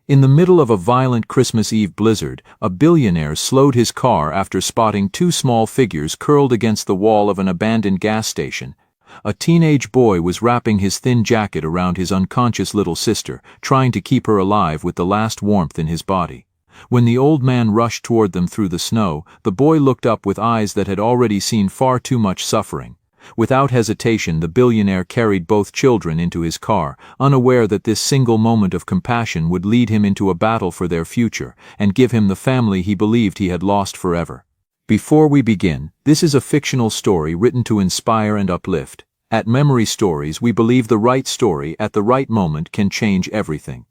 In the middle of a violent Christmas Eve blizzard, a billionaire slowed his car after spotting two small figures curled against the wall of an abandoned gas station. A teenage boy was wrapping his thin jacket around his unconscious little sister, trying to keep her alive with the last warmth in his body. When the old man rushed toward them through the snow, the boy looked up with eyes that had already seen far too much suffering. Without hesitation, the billionaire carried both children into his car, unaware that this single moment of compassion would lead him into a battle for their future, and give him the family he believed he had lost forever. Before we begin, this is a fictional story written to inspire and uplift. At Memory Stories, we believe the right story at the right moment can change everything.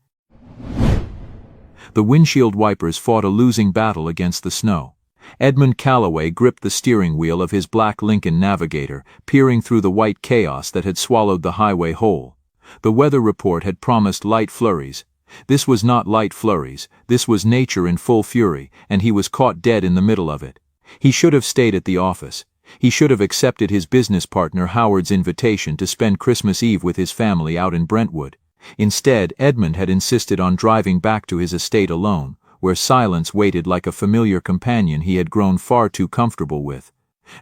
The windshield wipers fought a losing battle against the snow. Edmund Calloway gripped the steering wheel of his black Lincoln Navigator, peering through the white chaos that had swallowed the highway whole. The weather report had promised light flurries. This was not light flurries, this was nature in full fury, and he was caught dead in the middle of it. He should have stayed at the office. He should have accepted his business partner Howard's invitation to spend Christmas Eve with his family out in Brentwood. Instead, Edmund had insisted on driving back to his estate alone, where silence waited like a familiar companion he had grown far too comfortable with.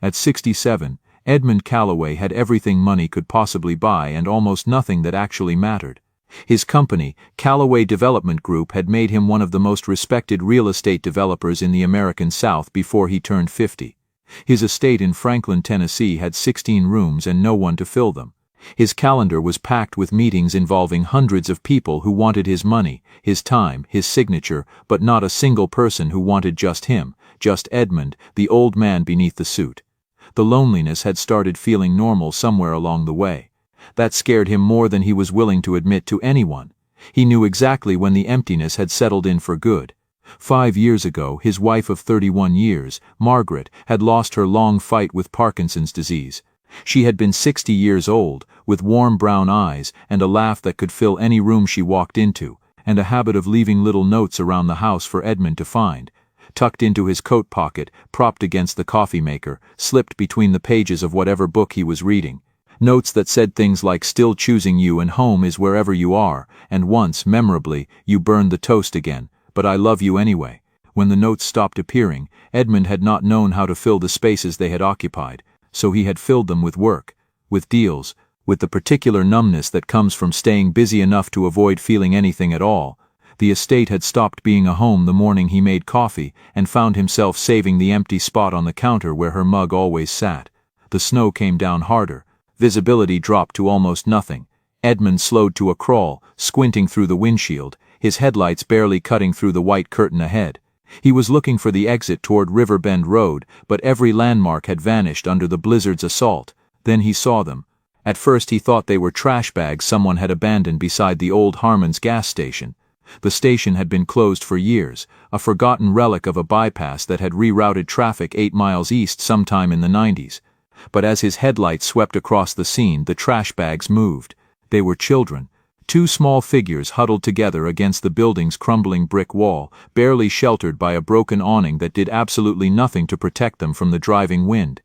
At 67, Edmund Calloway had everything money could possibly buy and almost nothing that actually mattered. His company, Calloway Development Group, had made him one of the most respected real estate developers in the American South before he turned 50. His estate in Franklin, Tennessee had 16 rooms and no one to fill them. His calendar was packed with meetings involving hundreds of people who wanted his money, his time, his signature, but not a single person who wanted just him, just Edmund, the old man beneath the suit. The loneliness had started feeling normal somewhere along the way. That scared him more than he was willing to admit to anyone. He knew exactly when the emptiness had settled in for good. 5 years ago, his wife of 31 years, Margaret, had lost her long fight with Parkinson's disease. She had been 60 years old, with warm brown eyes and a laugh that could fill any room she walked into, and a habit of leaving little notes around the house for Edmund to find. Tucked into his coat pocket, propped against the coffee maker, slipped between the pages of whatever book he was reading. Notes that said things like "still choosing you" and "home is wherever you are," and once, memorably, "you burned the toast again, but I love you anyway." When the notes stopped appearing, Edmund had not known how to fill the spaces they had occupied, so he had filled them with work, with deals, with the particular numbness that comes from staying busy enough to avoid feeling anything at all. The estate had stopped being a home the morning he made coffee and found himself saving the empty spot on the counter where her mug always sat. The snow came down harder. Visibility dropped to almost nothing. Edmund slowed to a crawl, squinting through the windshield, his headlights barely cutting through the white curtain ahead. He was looking for the exit toward Riverbend Road, but every landmark had vanished under the blizzard's assault. Then he saw them. At first he thought they were trash bags someone had abandoned beside the old Harmon's gas station. The station had been closed for years, a forgotten relic of a bypass that had rerouted traffic 8 miles east sometime in the 90s. But as his headlights swept across the scene, the trash bags moved. They were children. 2 small figures huddled together against the building's crumbling brick wall, barely sheltered by a broken awning that did absolutely nothing to protect them from the driving wind.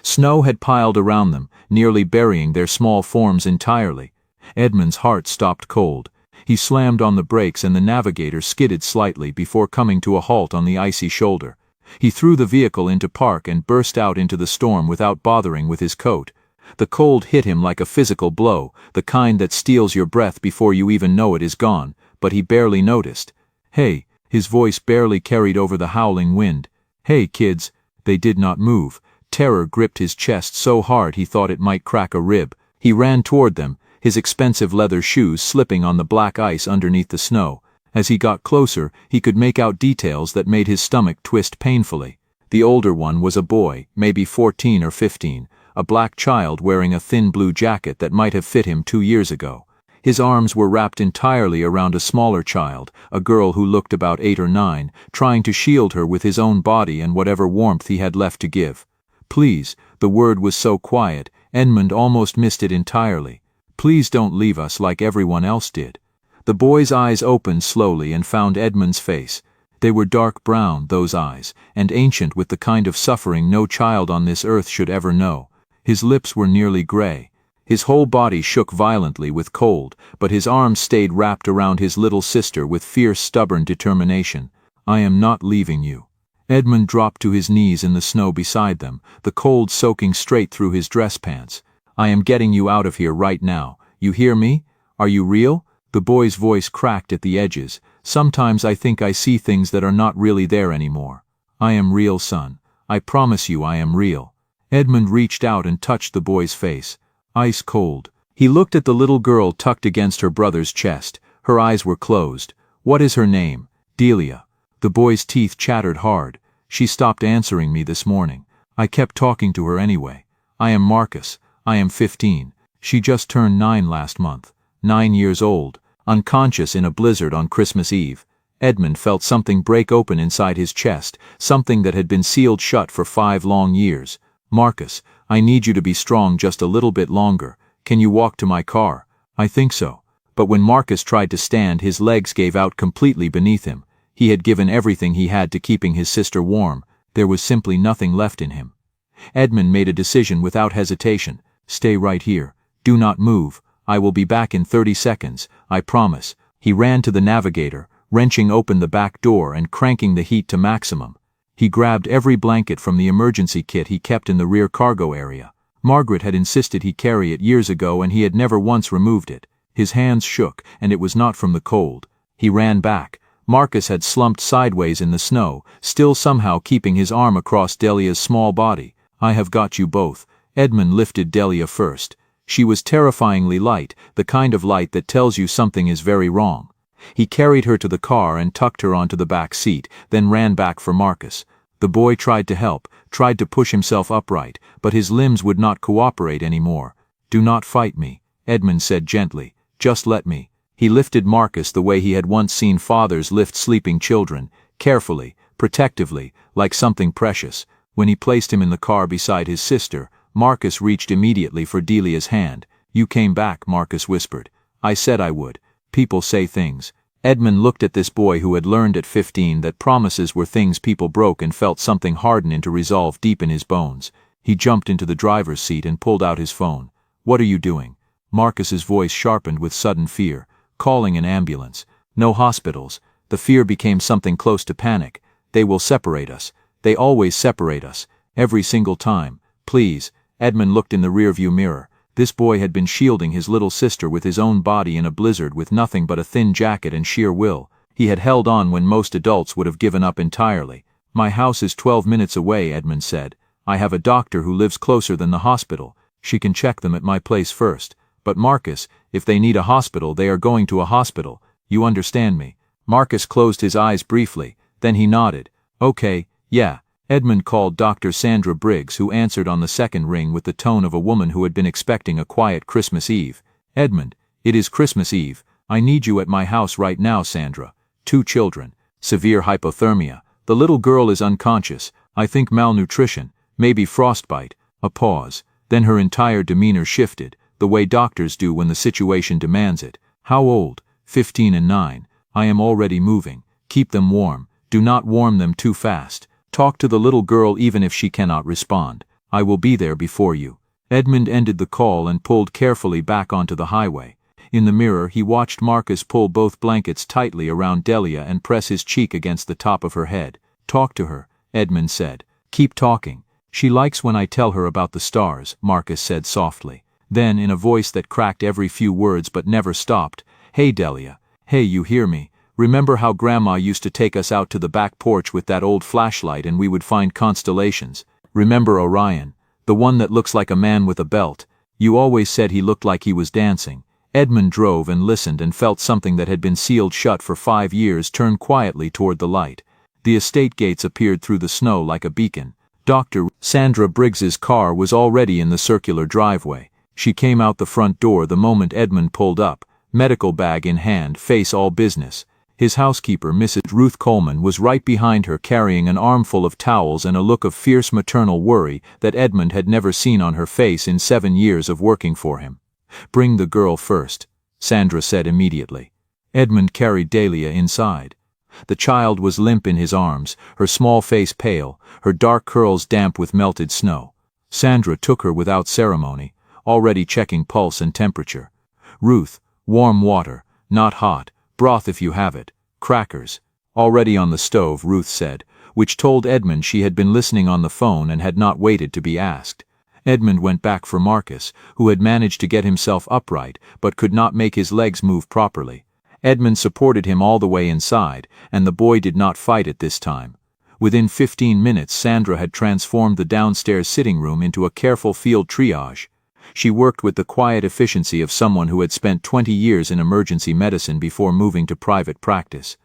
Snow had piled around them, nearly burying their small forms entirely. Edmund's heart stopped cold. He slammed on the brakes and the Navigator skidded slightly before coming to a halt on the icy shoulder. He threw the vehicle into park and burst out into the storm without bothering with his coat. The cold hit him like a physical blow, the kind that steals your breath before you even know it is gone, but he barely noticed. "Hey," his voice barely carried over the howling wind. "Hey, kids." They did not move. Terror gripped his chest so hard he thought it might crack a rib. He ran toward them, his expensive leather shoes slipping on the black ice underneath the snow. As he got closer, he could make out details that made his stomach twist painfully. The older one was a boy, maybe 14 or 15, a black child wearing a thin blue jacket that might have fit him 2 years ago. His arms were wrapped entirely around a smaller child, a girl who looked about 8 or 9, trying to shield her with his own body and whatever warmth he had left to give. "Please," the word was so quiet, Edmund almost missed it entirely. "Please don't leave us like everyone else did." The boy's eyes opened slowly and found Edmund's face. They were dark brown, those eyes, and ancient with the kind of suffering no child on this earth should ever know. His lips were nearly gray. His whole body shook violently with cold, but his arms stayed wrapped around his little sister with fierce, stubborn determination. "I am not leaving you." Edmund dropped to his knees in the snow beside them, the cold soaking straight through his dress pants. "I am getting you out of here right now. You hear me? Are you real?" The boy's voice cracked at the edges. "Sometimes I think I see things that are not really there anymore. I am real, son. I promise you I am real." Edmund reached out and touched the boy's face. Ice cold. He looked at the little girl tucked against her brother's chest. Her eyes were closed. "What is her name?" "Delia." The boy's teeth chattered hard. "She stopped answering me this morning. I kept talking to her anyway. I am Marcus. I am 15. She just turned 9 last month. 9 years old. Unconscious in a blizzard on Christmas Eve." Edmund felt something break open inside his chest, something that had been sealed shut for 5 long years. "Marcus, I need you to be strong just a little bit longer. Can you walk to my car?" "I think so." But when Marcus tried to stand, his legs gave out completely beneath him. He had given everything he had to keeping his sister warm. There was simply nothing left in him. Edmund made a decision without hesitation. "Stay right here. Do not move. I will be back in 30 seconds, I promise." He ran to the navigator, wrenching open the back door and cranking the heat to maximum. He grabbed every blanket from the emergency kit he kept in the rear cargo area. Margaret had insisted he carry it years ago, and he had never once removed it. His hands shook, and it was not from the cold. He ran back. Marcus had slumped sideways in the snow, still somehow keeping his arm across Delia's small body. "I have got you both." Edmund lifted Delia first. She was terrifyingly light, the kind of light that tells you something is very wrong. He carried her to the car and tucked her onto the back seat, then ran back for Marcus. The boy tried to help, tried to push himself upright, but his limbs would not cooperate anymore. "Do not fight me," Edmund said gently. "Just let me." He lifted Marcus the way he had once seen fathers lift sleeping children, carefully, protectively, like something precious. When he placed him in the car beside his sister, Marcus reached immediately for Delia's hand. "You came back," Marcus whispered. "I said I would. People say things." Edmund looked at this boy who had learned at 15 that promises were things people broke and felt something harden into resolve deep in his bones. He jumped into the driver's seat and pulled out his phone. "What are you doing?" Marcus's voice sharpened with sudden fear. "Calling an ambulance. No hospitals." The fear became something close to panic. "They will separate us. They always separate us. Every single time. Please." Edmund looked in the rearview mirror. This boy had been shielding his little sister with his own body in a blizzard with nothing but a thin jacket and sheer will. He had held on when most adults would have given up entirely. "My house is 12 minutes away," Edmund said. "I have a doctor who lives closer than the hospital. She can check them at my place first. But Marcus, if they need a hospital, they are going to a hospital. You understand me?" Marcus closed his eyes briefly, then he nodded. "Okay, yeah." Edmund called Dr. Sandra Briggs, who answered on the second ring with the tone of a woman who had been expecting a quiet Christmas Eve. "Edmund, it is Christmas Eve. I need you at my house right now, Sandra. 2 children. Severe hypothermia. The little girl is unconscious. I think malnutrition. Maybe frostbite." A pause. Then her entire demeanor shifted, the way doctors do when the situation demands it. "How old?" 15 and 9. "I am already moving. Keep them warm. Do not warm them too fast. Talk to the little girl even if she cannot respond. I will be there before you." Edmund ended the call and pulled carefully back onto the highway. In the mirror, he watched Marcus pull both blankets tightly around Delia and press his cheek against the top of her head. "Talk to her," Edmund said. "Keep talking. She likes when I tell her about the stars," Marcus said softly. Then, in a voice that cracked every few words but never stopped, "Hey, Delia. Hey, you hear me? Remember how Grandma used to take us out to the back porch with that old flashlight and we would find constellations? Remember Orion, the one that looks like a man with a belt? You always said he looked like he was dancing." Edmund drove and listened and felt something that had been sealed shut for 5 years turn quietly toward the light. The estate gates appeared through the snow like a beacon. Dr. Sandra Briggs's car was already in the circular driveway. She came out the front door the moment Edmund pulled up, medical bag in hand, face all business. His housekeeper, Mrs. Ruth Coleman, was right behind her carrying an armful of towels and a look of fierce maternal worry that Edmund had never seen on her face in 7 years of working for him. "Bring the girl first," Sandra said immediately. Edmund carried Delia inside. The child was limp in his arms, her small face pale, her dark curls damp with melted snow. Sandra took her without ceremony. already checking pulse and temperature. Ruth, warm water, not hot, broth if you have it, crackers. Already on the stove, Ruth said, which told Edmund she had been listening on the phone and had not waited to be asked. Edmund went back for Marcus, who had managed to get himself upright but could not make his legs move properly. Edmund supported him all the way inside, and the boy did not fight it this time. Within 15 minutes, Sandra had transformed the downstairs sitting room into a careful field triage. She worked with the quiet efficiency of someone who had spent 20 years in emergency medicine before moving to private practice.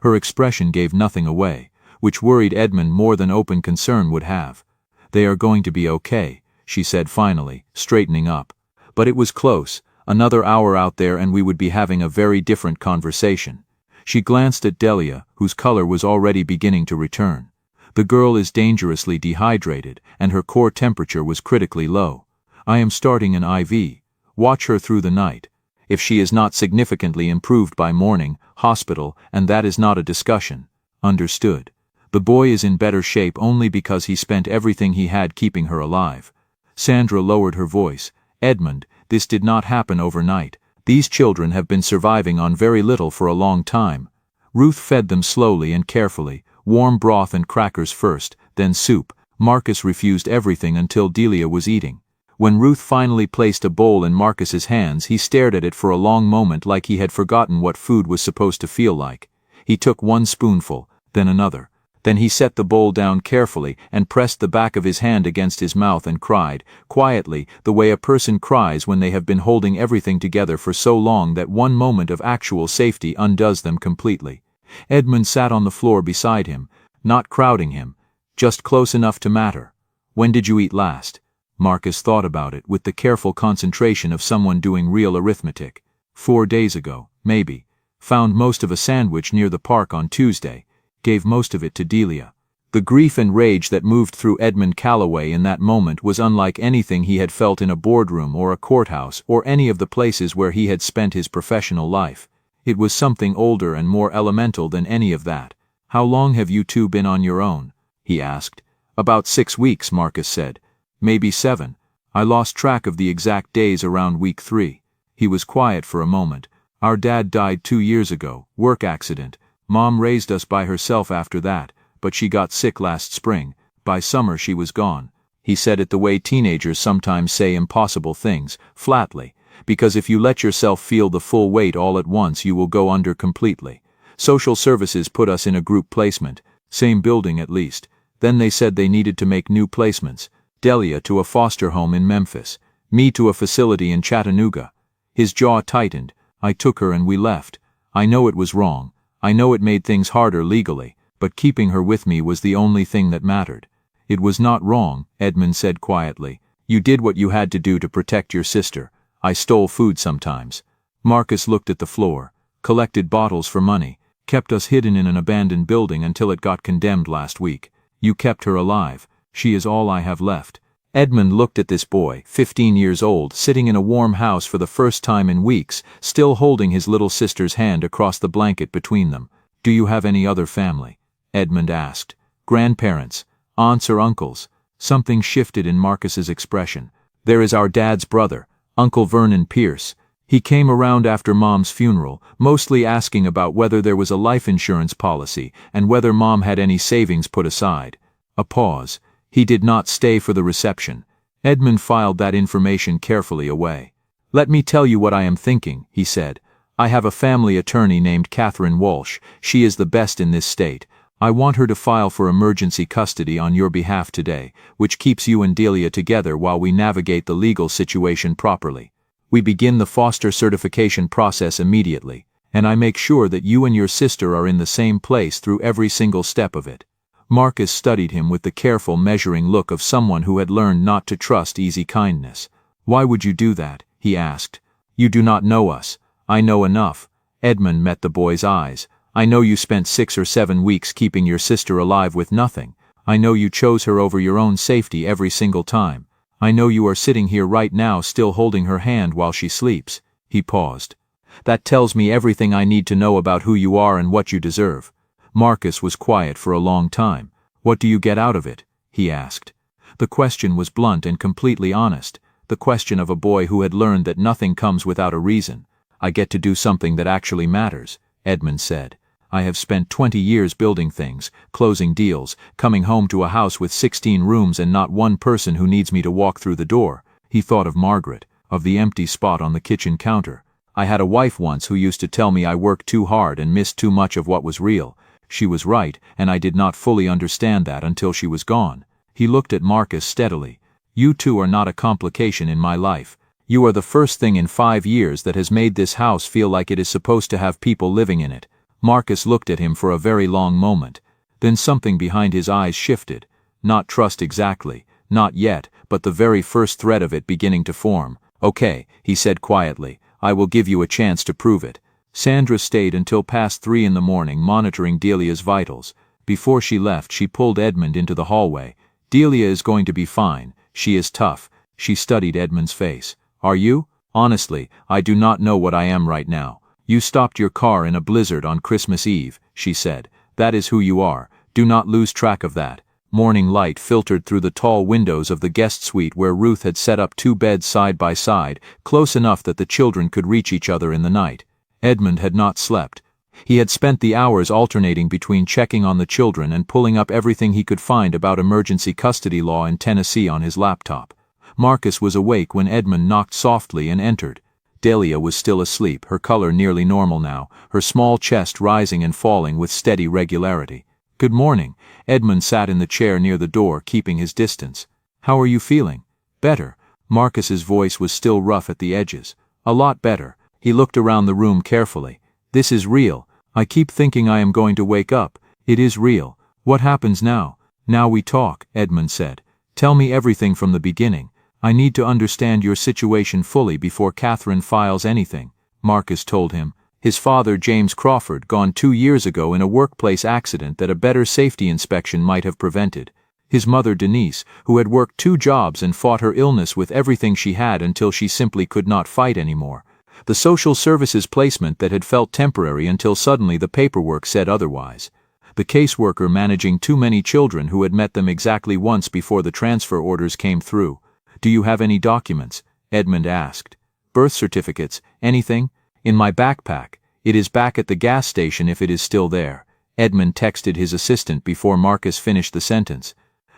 Her expression gave nothing away, which worried Edmund more than open concern would have. "They are going to be okay," she said finally, straightening up. But it was close. Another hour out there and we would be having a very different conversation. She glanced at Delia, whose color was already beginning to return. "The girl is dangerously dehydrated, and her core temperature was critically low. I am starting an IV. Watch her through the night. If she is not significantly improved by morning, hospital, and that is not a discussion." "Understood. The boy is in better shape only because he spent everything he had keeping her alive." Sandra lowered her voice. "Edmund, this did not happen overnight. These children have been surviving on very little for a long time." Ruth fed them slowly and carefully, warm broth and crackers first, then soup. Marcus refused everything until Delia was eating. When Ruth finally placed a bowl in Marcus's hands, he stared at it for a long moment like he had forgotten what food was supposed to feel like. He took one spoonful, then another. Then he set the bowl down carefully and pressed the back of his hand against his mouth and cried, quietly, the way a person cries when they have been holding everything together for so long that one moment of actual safety undoes them completely. Edmund sat on the floor beside him, not crowding him, just close enough to matter. "When did you eat last?" Marcus thought about it with the careful concentration of someone doing real arithmetic. 4 days ago, maybe. Found most of a sandwich near the park on Tuesday. Gave most of it to Delia." The grief and rage that moved through Edmund Calloway in that moment was unlike anything he had felt in a boardroom or a courthouse or any of the places where he had spent his professional life. It was something older and more elemental than any of that. "How long have you two been on your own?" he asked. "About 6 weeks, Marcus said. Maybe 7. I lost track of the exact days around week 3. He was quiet for a moment. "Our dad died 2 years ago, work accident. Mom raised us by herself after that, but she got sick last spring. By summer she was gone." He said it the way teenagers sometimes say impossible things, flatly, because if you let yourself feel the full weight all at once you will go under completely. "Social services put us in a group placement, same building at least. Then they said they needed to make new placements. Delia to a foster home in Memphis, me to a facility in Chattanooga." His jaw tightened. "I took her and we left. I know it was wrong. I know it made things harder legally, but keeping her with me was the only thing that mattered." "It was not wrong," Edmund said quietly. "You did what you had to do to protect your sister. I stole food sometimes." Marcus looked at the floor, collected bottles for money, kept us hidden in an abandoned building until it got condemned last week. You kept her alive. She is all I have left." Edmund looked at this boy, 15 years old, sitting in a warm house for the first time in weeks, still holding his little sister's hand across the blanket between them. "Do you have any other family?" Edmund asked. "Grandparents, aunts or uncles?" Something shifted in Marcus's expression. "There is our dad's brother, Uncle Vernon Pierce. He came around after Mom's funeral, mostly asking about whether there was a life insurance policy and whether Mom had any savings put aside." A pause. He did not stay for the reception. Edmund filed that information carefully away. "Let me tell you what I am thinking," he said. "I have a family attorney named Catherine Walsh. She is the best in this state. I want her to file for emergency custody on your behalf today, which keeps you and Delia together while we navigate the legal situation properly. We begin the foster certification process immediately, and I make sure that you and your sister are in the same place through every single step of it." Marcus studied him with the careful measuring look of someone who had learned not to trust easy kindness. "Why would you do that?" he asked. "You do not know us. I know enough." Edmund met the boy's eyes. "I know you spent 6 or 7 weeks keeping your sister alive with nothing. I know you chose her over your own safety every single time. I know you are sitting here right now still holding her hand while she sleeps." He paused. "That tells me everything I need to know about who you are and what you deserve." Marcus was quiet for a long time. "What do you get out of it?" he asked. The question was blunt and completely honest. the question of a boy who had learned that nothing comes without a reason. I get to do something that actually matters, Edmund said. I have spent 20 years building things, closing deals, coming home to a house with 16 rooms and not one person who needs me to walk through the door. He thought of Margaret, of the empty spot on the kitchen counter. I had a wife once who used to tell me I worked too hard and missed too much of what was real. She was right, and I did not fully understand that until she was gone. He looked at Marcus steadily. You two are not a complication in my life. You are the first thing in 5 years that has made this house feel like it is supposed to have people living in it. Marcus looked at him for a very long moment. Then something behind his eyes shifted. Not trust exactly, not yet, but the very first thread of it beginning to form. Okay, he said quietly, I will give you a chance to prove it. Sandra stayed until past 3 in the morning monitoring Delia's vitals. Before she left, she pulled Edmund into the hallway. Delia is going to be fine. She is tough. She studied Edmund's face. Are you? Honestly, I do not know what I am right now. You stopped your car in a blizzard on Christmas Eve, she said. That is who you are. Do not lose track of that. Morning light filtered through the tall windows of the guest suite where Ruth had set up 2 beds side by side, close enough that the children could reach each other in the night. Edmund had not slept. He had spent the hours alternating between checking on the children and pulling up everything he could find about emergency custody law in Tennessee on his laptop. Marcus was awake when Edmund knocked softly and entered. Delia was still asleep, her color nearly normal now, her small chest rising and falling with steady regularity. Good morning. Edmund sat in the chair near the door, keeping his distance. How are you feeling? Better. Marcus's voice was still rough at the edges. A lot better. He looked around the room carefully. This is real. I keep thinking I am going to wake up. It is real. What happens now? Now we talk, Edmund said. Tell me everything from the beginning. I need to understand your situation fully before Catherine files anything, Marcus told him. His father, James Crawford, gone 2 years ago in a workplace accident that a better safety inspection might have prevented. His mother, Denise, who had worked 2 jobs and fought her illness with everything she had until she simply could not fight anymore. The social services placement that had felt temporary until suddenly the paperwork said otherwise. The caseworker managing too many children who had met them exactly once before the transfer orders came through. Do you have any documents? Edmund asked. Birth certificates, anything? In my backpack. It is back at the gas station if it is still there. Edmund texted his assistant before Marcus finished the sentence.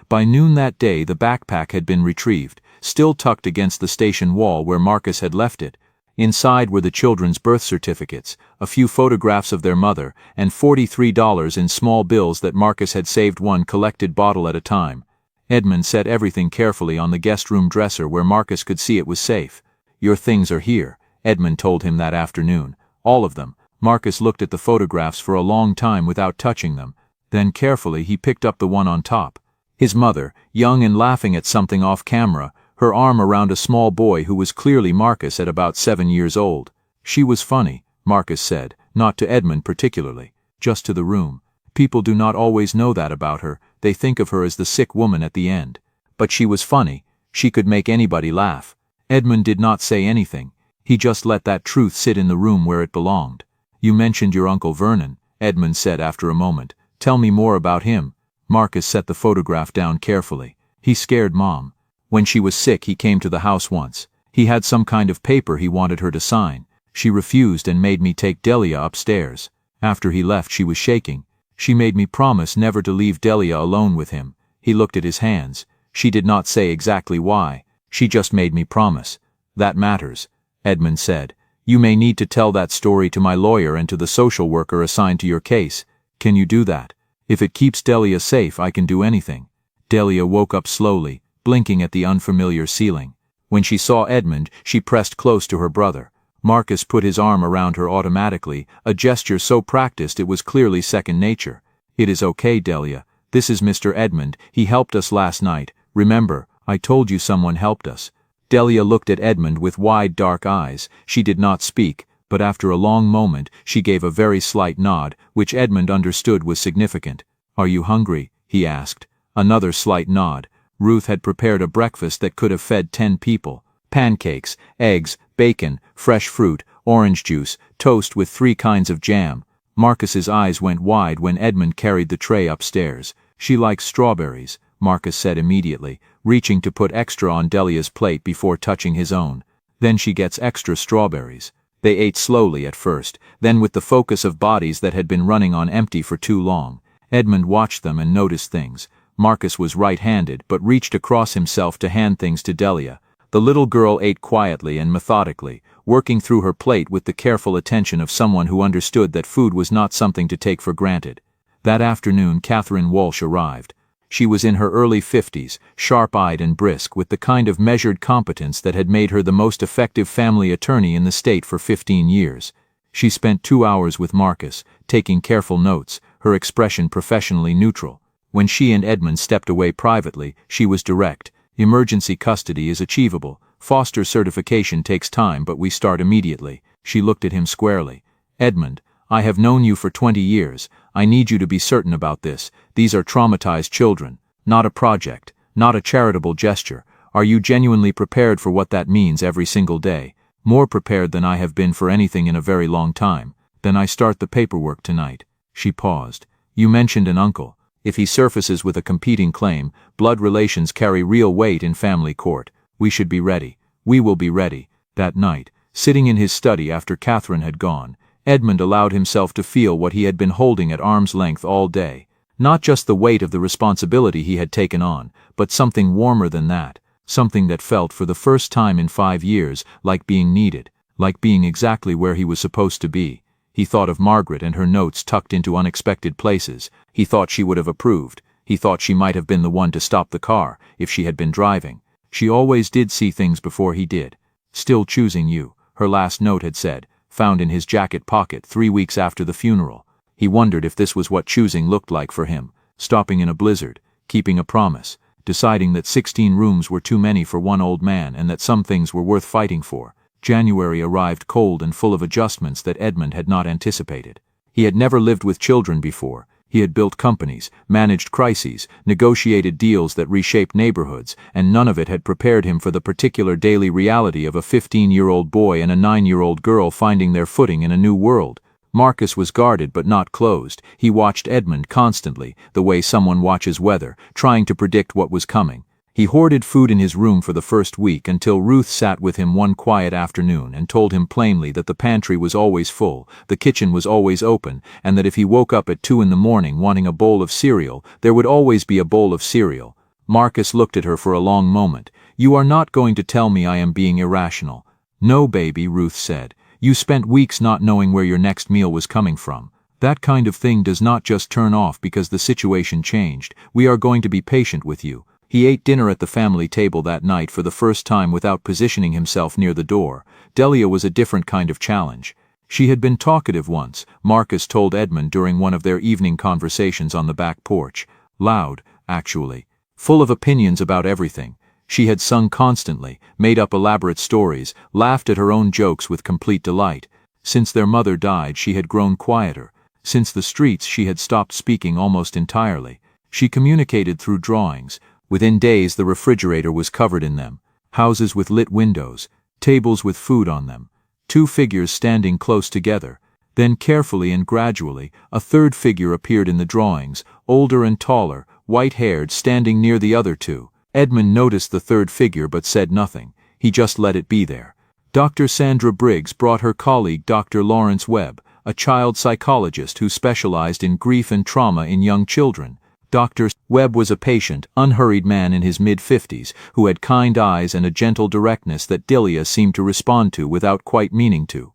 By noon that day the backpack had been retrieved, still tucked against the station wall where Marcus had left it. Inside were the children's birth certificates, a few photographs of their mother, and $43 in small bills that Marcus had saved, one collected bottle at a time. Edmund set everything carefully on the guest room dresser where Marcus could see it was safe. Your things are here, Edmund told him that afternoon. All of them. Marcus looked at the photographs for a long time without touching them. Then carefully he picked up the one on top. His mother, young and laughing at something off camera, her arm around a small boy who was clearly Marcus at about 7 years old. She was funny, Marcus said, not to Edmund particularly, just to the room. People do not always know that about her. They think of her as the sick woman at the end. But she was funny. She could make anybody laugh. Edmund did not say anything. He just let that truth sit in the room where it belonged. You mentioned your Uncle Vernon, Edmund said after a moment. Tell me more about him. Marcus set the photograph down carefully. He scared Mom. When she was sick, he came to the house once. He had some kind of paper he wanted her to sign. She refused and made me take Delia upstairs. After he left, she was shaking. She made me promise never to leave Delia alone with him. He looked at his hands. She did not say exactly why. She just made me promise. That matters, Edmund said. You may need to tell that story to my lawyer and to the social worker assigned to your case. Can you do that? If it keeps Delia safe, I can do anything. Delia woke up slowly, blinking at the unfamiliar ceiling. When she saw Edmund, she pressed close to her brother. Marcus put his arm around her automatically, a gesture so practiced it was clearly second nature. It is okay, Delia. This is Mr. Edmund. He helped us last night. Remember, I told you someone helped us. Delia looked at Edmund with wide dark eyes. She did not speak, but after a long moment, she gave a very slight nod, which Edmund understood was significant. Are you hungry? He asked. Another slight nod. Ruth had prepared a breakfast that could have fed 10 people. Pancakes, eggs, bacon, fresh fruit, orange juice, toast with 3 kinds of jam. Marcus's eyes went wide when Edmund carried the tray upstairs. She likes strawberries. Marcus said immediately, reaching to put extra on Delia's plate before touching his own. Then she gets extra strawberries. They ate slowly at first, then with the focus of bodies that had been running on empty for too long. Edmund watched them and noticed things. Marcus was right-handed but reached across himself to hand things to Delia. The little girl ate quietly and methodically, working through her plate with the careful attention of someone who understood that food was not something to take for granted. That afternoon Catherine Walsh arrived. She was in her early 50s, sharp-eyed and brisk, with the kind of measured competence that had made her the most effective family attorney in the state for 15 years. She spent 2 hours with Marcus, taking careful notes, her expression professionally neutral. When she and Edmund stepped away privately, she was direct. Emergency custody is achievable. Foster certification takes time, but we start immediately. She looked at him squarely. Edmund, I have known you for 20 years. I need you to be certain about this. These are traumatized children. Not a project. Not a charitable gesture. Are you genuinely prepared for what that means every single day? More prepared than I have been for anything in a very long time. Then I start the paperwork tonight. She paused. You mentioned an uncle. If he surfaces with a competing claim, blood relations carry real weight in family court. We should be ready. We will be ready. That night, sitting in his study after Catherine had gone, Edmund allowed himself to feel what he had been holding at arm's length all day. Not just the weight of the responsibility he had taken on, but something warmer than that. Something that felt for the first time in 5 years like being needed, like being exactly where he was supposed to be. He thought of Margaret and her notes tucked into unexpected places. He thought she would have approved. He thought she might have been the one to stop the car, if she had been driving. She always did see things before he did. Still choosing you, her last note had said, found in his jacket pocket 3 weeks after the funeral. He wondered if this was what choosing looked like for him, stopping in a blizzard, keeping a promise, deciding that 16 rooms were too many for one old man and that some things were worth fighting for. January arrived cold and full of adjustments that Edmund had not anticipated. He had never lived with children before. He had built companies, managed crises, negotiated deals that reshaped neighborhoods, and none of it had prepared him for the particular daily reality of a 15-year-old boy and a 9-year-old girl finding their footing in a new world. Marcus was guarded but not closed. He watched Edmund constantly, the way someone watches weather, trying to predict what was coming. He hoarded food in his room for the first week until Ruth sat with him one quiet afternoon and told him plainly that the pantry was always full, the kitchen was always open, and that if he woke up at 2 in the morning wanting a bowl of cereal, there would always be a bowl of cereal. Marcus looked at her for a long moment. You are not going to tell me I am being irrational. No, baby, Ruth said. You spent weeks not knowing where your next meal was coming from. That kind of thing does not just turn off because the situation changed. We are going to be patient with you. He ate dinner at the family table that night for the first time without positioning himself near the door. Delia was a different kind of challenge. She had been talkative once, Marcus told Edmund during one of their evening conversations on the back porch. Loud, actually. Full of opinions about everything. She had sung constantly, made up elaborate stories, laughed at her own jokes with complete delight. Since their mother died, she had grown quieter. Since the streets, she had stopped speaking almost entirely. She communicated through drawings. Within days the refrigerator was covered in them. Houses with lit windows, tables with food on them. 2 figures standing close together. Then carefully and gradually, a third figure appeared in the drawings, older and taller, white-haired, standing near the other 2. Edmund noticed the third figure but said nothing. He just let it be there. Dr. Sandra Briggs brought her colleague Dr. Lawrence Webb, a child psychologist who specialized in grief and trauma in young children. Dr. Webb was a patient, unhurried man in his mid-50s who had kind eyes and a gentle directness that Delia seemed to respond to without quite meaning to.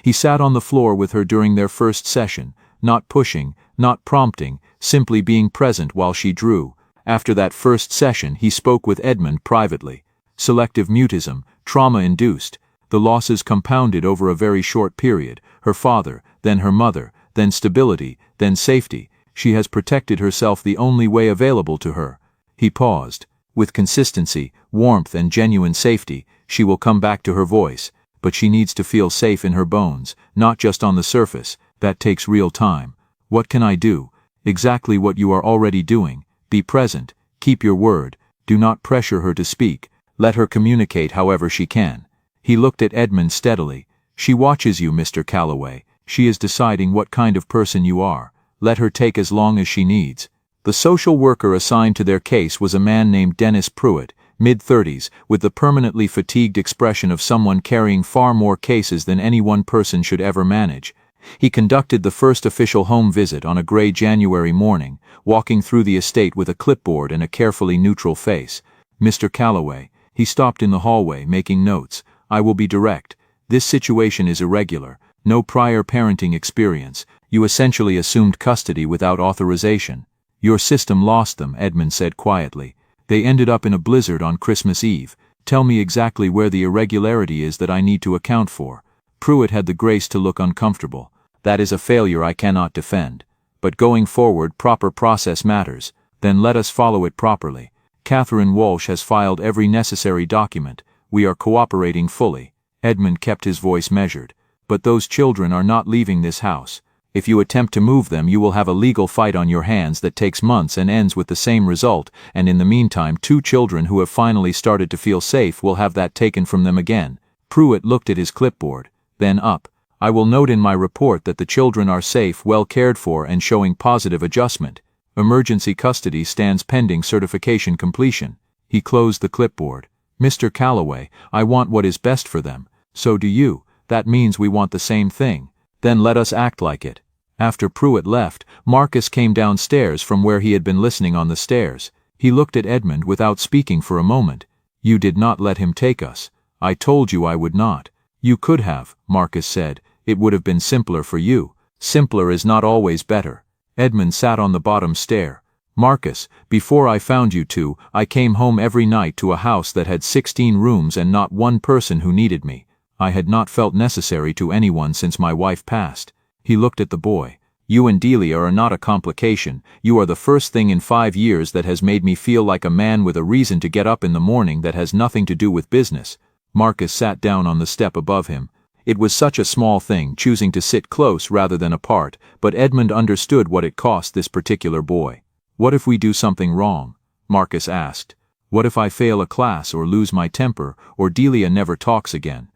He sat on the floor with her during their first session, not pushing, not prompting, simply being present while she drew. After that first session, he spoke with Edmund privately. Selective mutism, trauma-induced. The losses compounded over a very short period. Her father, then her mother, then stability, then safety. She has protected herself the only way available to her. He paused. With consistency, warmth, and genuine safety, she will come back to her voice, but she needs to feel safe in her bones, not just on the surface. That takes real time. What can I do? Exactly what you are already doing. Be present. Keep your word. Do not pressure her to speak. Let her communicate however she can. He looked at Edmund steadily. She watches you, Mr. Calloway. She is deciding what kind of person you are. Let her take as long as she needs. The social worker assigned to their case was a man named Dennis Pruitt, mid-30s, with the permanently fatigued expression of someone carrying far more cases than any one person should ever manage. He conducted the first official home visit on a gray January morning, walking through the estate with a clipboard and a carefully neutral face. "Mr. Calloway," he stopped in the hallway, making notes. "I will be direct. This situation is irregular. No prior parenting experience. You essentially assumed custody without authorization." "Your system lost them," Edmund said quietly. "They ended up in a blizzard on Christmas Eve. Tell me exactly where the irregularity is that I need to account for." Pruitt had the grace to look uncomfortable. "That is a failure I cannot defend. But going forward, proper process matters. Then let us follow it properly. Catherine Walsh has filed every necessary document. We are cooperating fully." Edmund kept his voice measured. "But those children are not leaving this house. If you attempt to move them, you will have a legal fight on your hands that takes months and ends with the same result, and in the meantime 2 children who have finally started to feel safe will have that taken from them again." Pruitt looked at his clipboard, then up. "I will note in my report that the children are safe, well cared for, and showing positive adjustment. Emergency custody stands pending certification completion." He closed the clipboard. "Mr. Calloway, I want what is best for them. So do you. That means we want the same thing. Then let us act like it." After Pruitt left, Marcus came downstairs from where he had been listening on the stairs. He looked at Edmund without speaking for a moment. "You did not let him take us." "I told you I would not." "You could have," Marcus said. "It would have been simpler for you." "Simpler is not always better." Edmund sat on the bottom stair. "Marcus, before I found you two, I came home every night to a house that had 16 rooms and not one person who needed me. I had not felt necessary to anyone since my wife passed." He looked at the boy. "You and Delia are not a complication. You are the first thing in 5 years that has made me feel like a man with a reason to get up in the morning that has nothing to do with business." Marcus sat down on the step above him. It was such a small thing, choosing to sit close rather than apart, but Edmund understood what it cost this particular boy. "What if we do something wrong?" Marcus asked. "What if I fail a class or lose my temper, or Delia never talks again?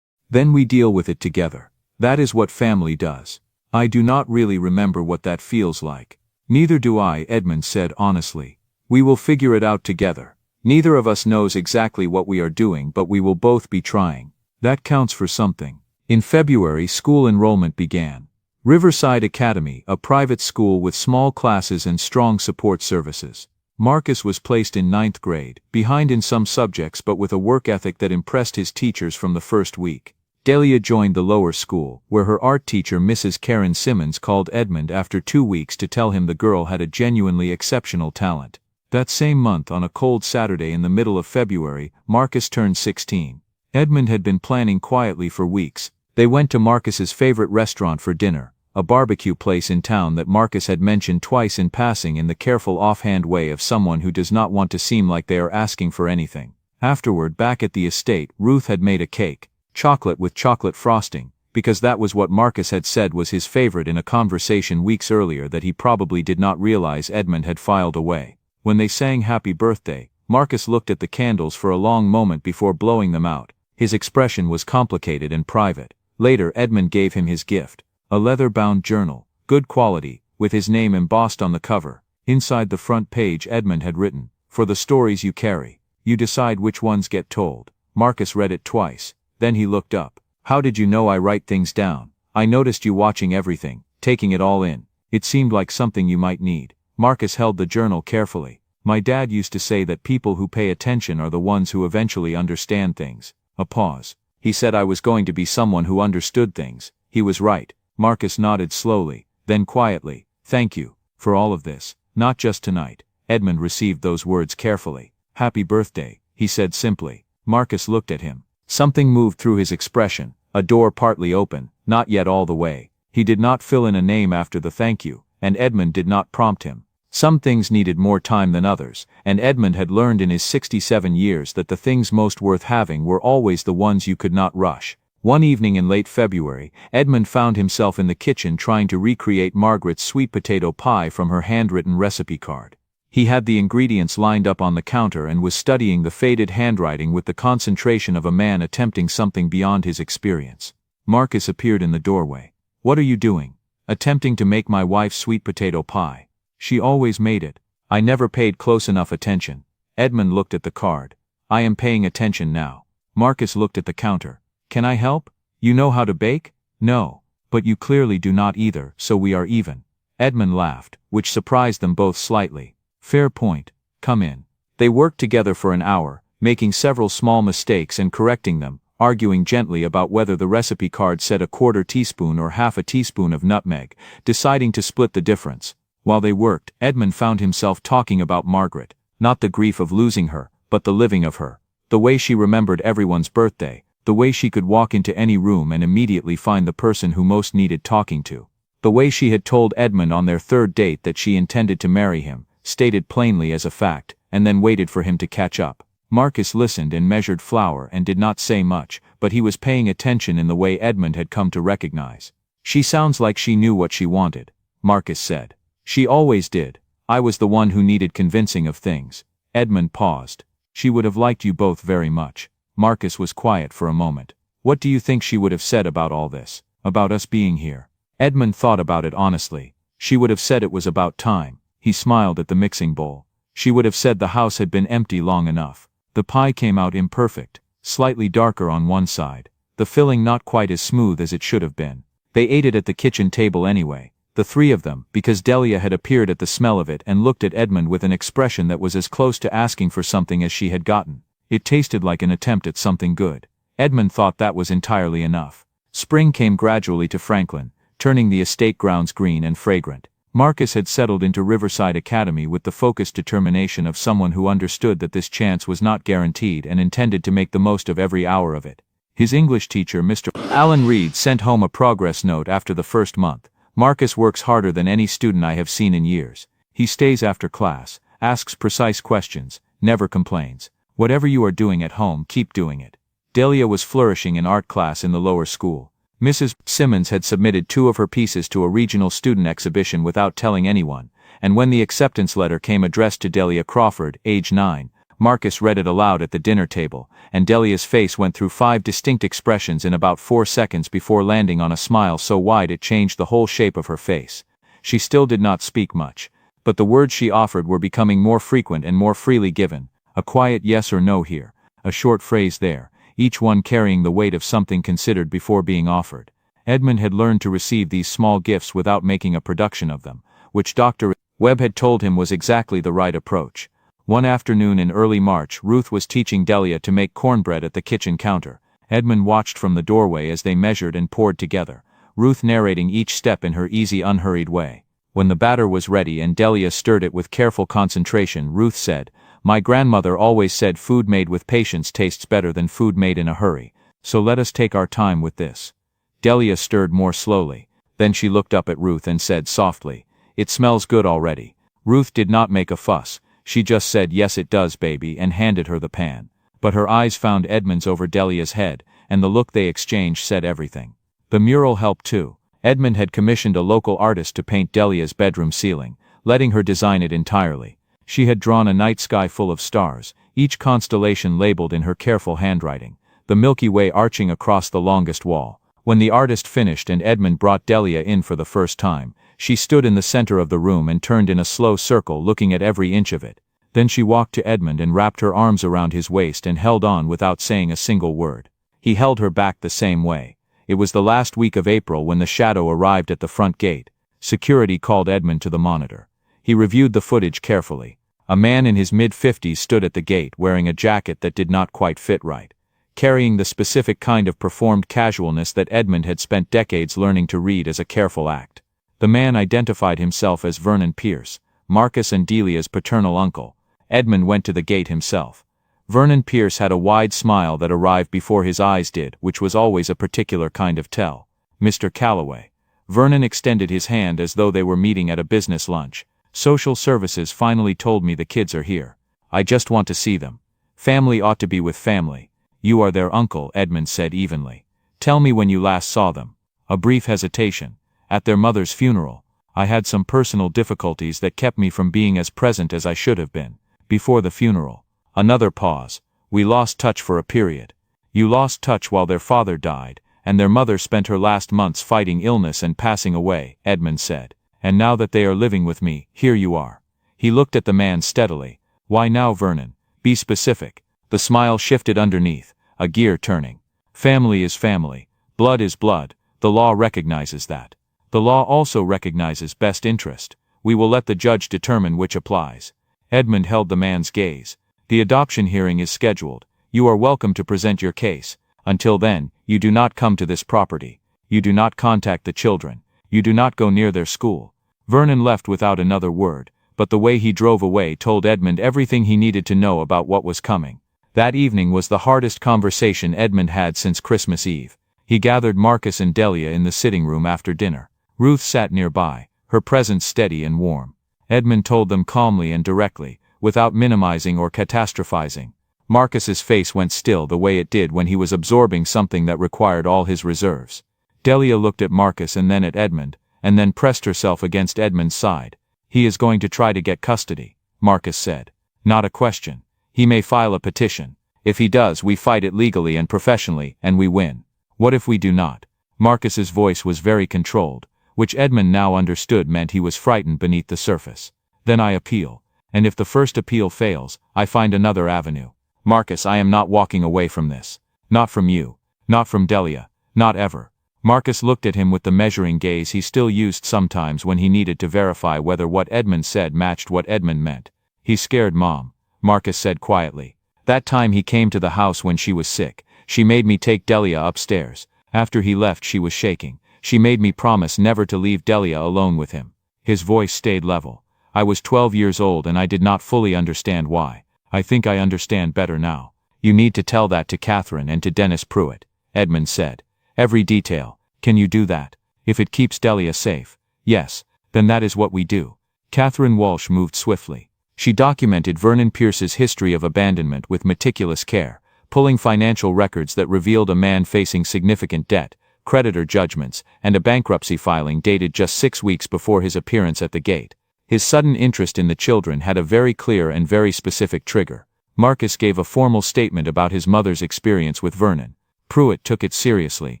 Then we deal with it together. That is what family does." "I do not really remember what that feels like." "Neither do I," Edmund said honestly. "We will figure it out together. Neither of us knows exactly what we are doing, but we will both be trying. That counts for something." In February, school enrollment began. Riverside Academy, a private school with small classes and strong support services. Marcus was placed in 9th grade, behind in some subjects but with a work ethic that impressed his teachers from the first week. Delia joined the lower school, where her art teacher Mrs. Karen Simmons called Edmund after 2 weeks to tell him the girl had a genuinely exceptional talent. That same month, on a cold Saturday in the middle of February, Marcus turned 16. Edmund had been planning quietly for weeks. They went to Marcus's favorite restaurant for dinner, a barbecue place in town that Marcus had mentioned twice in passing in the careful offhand way of someone who does not want to seem like they are asking for anything. Afterward, back at the estate, Ruth had made a cake. Chocolate with chocolate frosting, because that was what Marcus had said was his favorite in a conversation weeks earlier that he probably did not realize Edmund had filed away. When they sang Happy Birthday, Marcus looked at the candles for a long moment before blowing them out. His expression was complicated and private. Later, Edmund gave him his gift, a leather-bound journal, good quality, with his name embossed on the cover. Inside the front page, Edmund had written, "For the stories you carry, you decide which ones get told." Marcus read it twice. Then he looked up. "How did you know I write things down? I noticed you watching everything, taking it all in. It seemed like something you might need." Marcus held the journal carefully. "My dad used to say that people who pay attention are the ones who eventually understand things." A pause. "He said I was going to be someone who understood things. He was right." Marcus nodded slowly, then quietly. "Thank you, for all of this. Not just tonight." Edmund received those words carefully. "Happy birthday," he said simply. Marcus looked at him. Something moved through his expression, a door partly open, not yet all the way. He did not fill in a name after the thank you, and Edmund did not prompt him. Some things needed more time than others, and Edmund had learned in his 67 years that the things most worth having were always the ones you could not rush. One evening in late February, Edmund found himself in the kitchen trying to recreate Margaret's sweet potato pie from her handwritten recipe card. He had the ingredients lined up on the counter and was studying the faded handwriting with the concentration of a man attempting something beyond his experience. Marcus appeared in the doorway. "What are you doing?" "Attempting to make my wife's sweet potato pie. She always made it." I never paid close enough attention. Edmund looked at the card. I am paying attention now. Marcus looked at the counter. Can I help? You know how to bake? No. But you clearly do not either, so we are even. Edmund laughed, which surprised them both slightly. Fair point. Come in. They worked together for an hour, making several small mistakes and correcting them, arguing gently about whether the recipe card said 1/4 teaspoon or 1/2 teaspoon of nutmeg, deciding to split the difference. While they worked, Edmund found himself talking about Margaret, not the grief of losing her, but the living of her. The way she remembered everyone's birthday, the way she could walk into any room and immediately find the person who most needed talking to. The way she had told Edmund on their third date that she intended to marry him, stated plainly as a fact, and then waited for him to catch up. Marcus listened and measured flour and did not say much, but he was paying attention in the way Edmund had come to recognize. She sounds like she knew what she wanted, Marcus said. She always did. I was the one who needed convincing of things. Edmund paused. She would have liked you both very much. Marcus was quiet for a moment. What do you think she would have said about all this? About us being here? Edmund thought about it honestly. She would have said it was about time. He smiled at the mixing bowl. She would have said the house had been empty long enough. The pie came out imperfect, slightly darker on one side, the filling not quite as smooth as it should have been. They ate it at the kitchen table anyway, the three of them, because Delia had appeared at the smell of it and looked at Edmund with an expression that was as close to asking for something as she had gotten. It tasted like an attempt at something good. Edmund thought that was entirely enough. Spring came gradually to Franklin, turning the estate grounds green and fragrant. Marcus had settled into Riverside Academy with the focused determination of someone who understood that this chance was not guaranteed and intended to make the most of every hour of it. His English teacher, Mr. Alan Reed, sent home a progress note after the first month. Marcus works harder than any student I have seen in years. He stays after class, asks precise questions, never complains. Whatever you are doing at home, keep doing it. Delia was flourishing in art class in the lower school. Mrs. Simmons had submitted 2 of her pieces to a regional student exhibition without telling anyone, and when the acceptance letter came addressed to Delia Crawford, age 9, Marcus read it aloud at the dinner table, and Delia's face went through 5 distinct expressions in about 4 seconds before landing on a smile so wide it changed the whole shape of her face. She still did not speak much, but the words she offered were becoming more frequent and more freely given. A quiet yes or no here, a short phrase there, each one carrying the weight of something considered before being offered. Edmund had learned to receive these small gifts without making a production of them, which Dr. Webb had told him was exactly the right approach. One afternoon in early March, Ruth was teaching Delia to make cornbread at the kitchen counter. Edmund watched from the doorway as they measured and poured together, Ruth narrating each step in her easy, unhurried way. When the batter was ready and Delia stirred it with careful concentration, Ruth said, "My grandmother always said food made with patience tastes better than food made in a hurry, so let us take our time with this." Delia stirred more slowly. Then she looked up at Ruth and said softly, "It smells good already." Ruth did not make a fuss. She just said, "Yes it does, baby," and handed her the pan. But her eyes found Edmund's over Delia's head, and the look they exchanged said everything. The mural helped too. Edmund had commissioned a local artist to paint Delia's bedroom ceiling, letting her design it entirely. She had drawn a night sky full of stars, each constellation labeled in her careful handwriting, the Milky Way arching across the longest wall. When the artist finished and Edmund brought Delia in for the first time, she stood in the center of the room and turned in a slow circle looking at every inch of it. Then she walked to Edmund and wrapped her arms around his waist and held on without saying a single word. He held her back the same way. It was the last week of April when the shadow arrived at the front gate. Security called Edmund to the monitor. He reviewed the footage carefully. A man in his mid-50s stood at the gate wearing a jacket that did not quite fit right, carrying the specific kind of performed casualness that Edmund had spent decades learning to read as a careful act. The man identified himself as Vernon Pierce, Marcus and Delia's paternal uncle. Edmund went to the gate himself. Vernon Pierce had a wide smile that arrived before his eyes did, which was always a particular kind of tell. "Mr. Calloway." Vernon extended his hand as though they were meeting at a business lunch. "Social services finally told me the kids are here. I just want to see them. Family ought to be with family." "You are their uncle," Edmund said evenly. "Tell me when you last saw them." A brief hesitation. "At their mother's funeral. I had some personal difficulties that kept me from being as present as I should have been. Before the funeral." Another pause. "We lost touch for a period." "You lost touch while their father died, and their mother spent her last months fighting illness and passing away," Edmund said. "And now that they are living with me, here you are." He looked at the man steadily. Why now, Vernon? Be specific. The smile shifted underneath, a gear turning. Family is family. Blood is blood. The law recognizes that. The law also recognizes best interest. We will let the judge determine which applies. Edmund held the man's gaze. The adoption hearing is scheduled. You are welcome to present your case. Until then, you do not come to this property. You do not contact the children. You do not go near their school. Vernon left without another word, but the way he drove away told Edmund everything he needed to know about what was coming. That evening was the hardest conversation Edmund had since Christmas Eve. He gathered Marcus and Delia in the sitting room after dinner. Ruth sat nearby, her presence steady and warm. Edmund told them calmly and directly, without minimizing or catastrophizing. Marcus's face went still the way it did when he was absorbing something that required all his reserves. Delia looked at Marcus and then at Edmund, and then pressed herself against Edmund's side. He is going to try to get custody, Marcus said. Not a question. He may file a petition. If he does, we fight it legally and professionally, and we win. What if we do not? Marcus's voice was very controlled, which Edmund now understood meant he was frightened beneath the surface. Then I appeal. And if the first appeal fails, I find another avenue. Marcus, I am not walking away from this. Not from you. Not from Delia. Not ever. Marcus looked at him with the measuring gaze he still used sometimes when he needed to verify whether what Edmund said matched what Edmund meant. He scared Mom, Marcus said quietly. That time he came to the house when she was sick. She made me take Delia upstairs. After he left, she was shaking. She made me promise never to leave Delia alone with him. His voice stayed level. I was 12 years old and I did not fully understand why. I think I understand better now. You need to tell that to Catherine and to Dennis Pruitt, Edmund said. Every detail. Can you do that? If it keeps Delia safe. Yes, then that is what we do. Catherine Walsh moved swiftly. She documented Vernon Pierce's history of abandonment with meticulous care, pulling financial records that revealed a man facing significant debt, creditor judgments, and a bankruptcy filing dated just 6 weeks before his appearance at the gate. His sudden interest in the children had a very clear and very specific trigger. Marcus gave a formal statement about his mother's experience with Vernon. Pruitt took it seriously,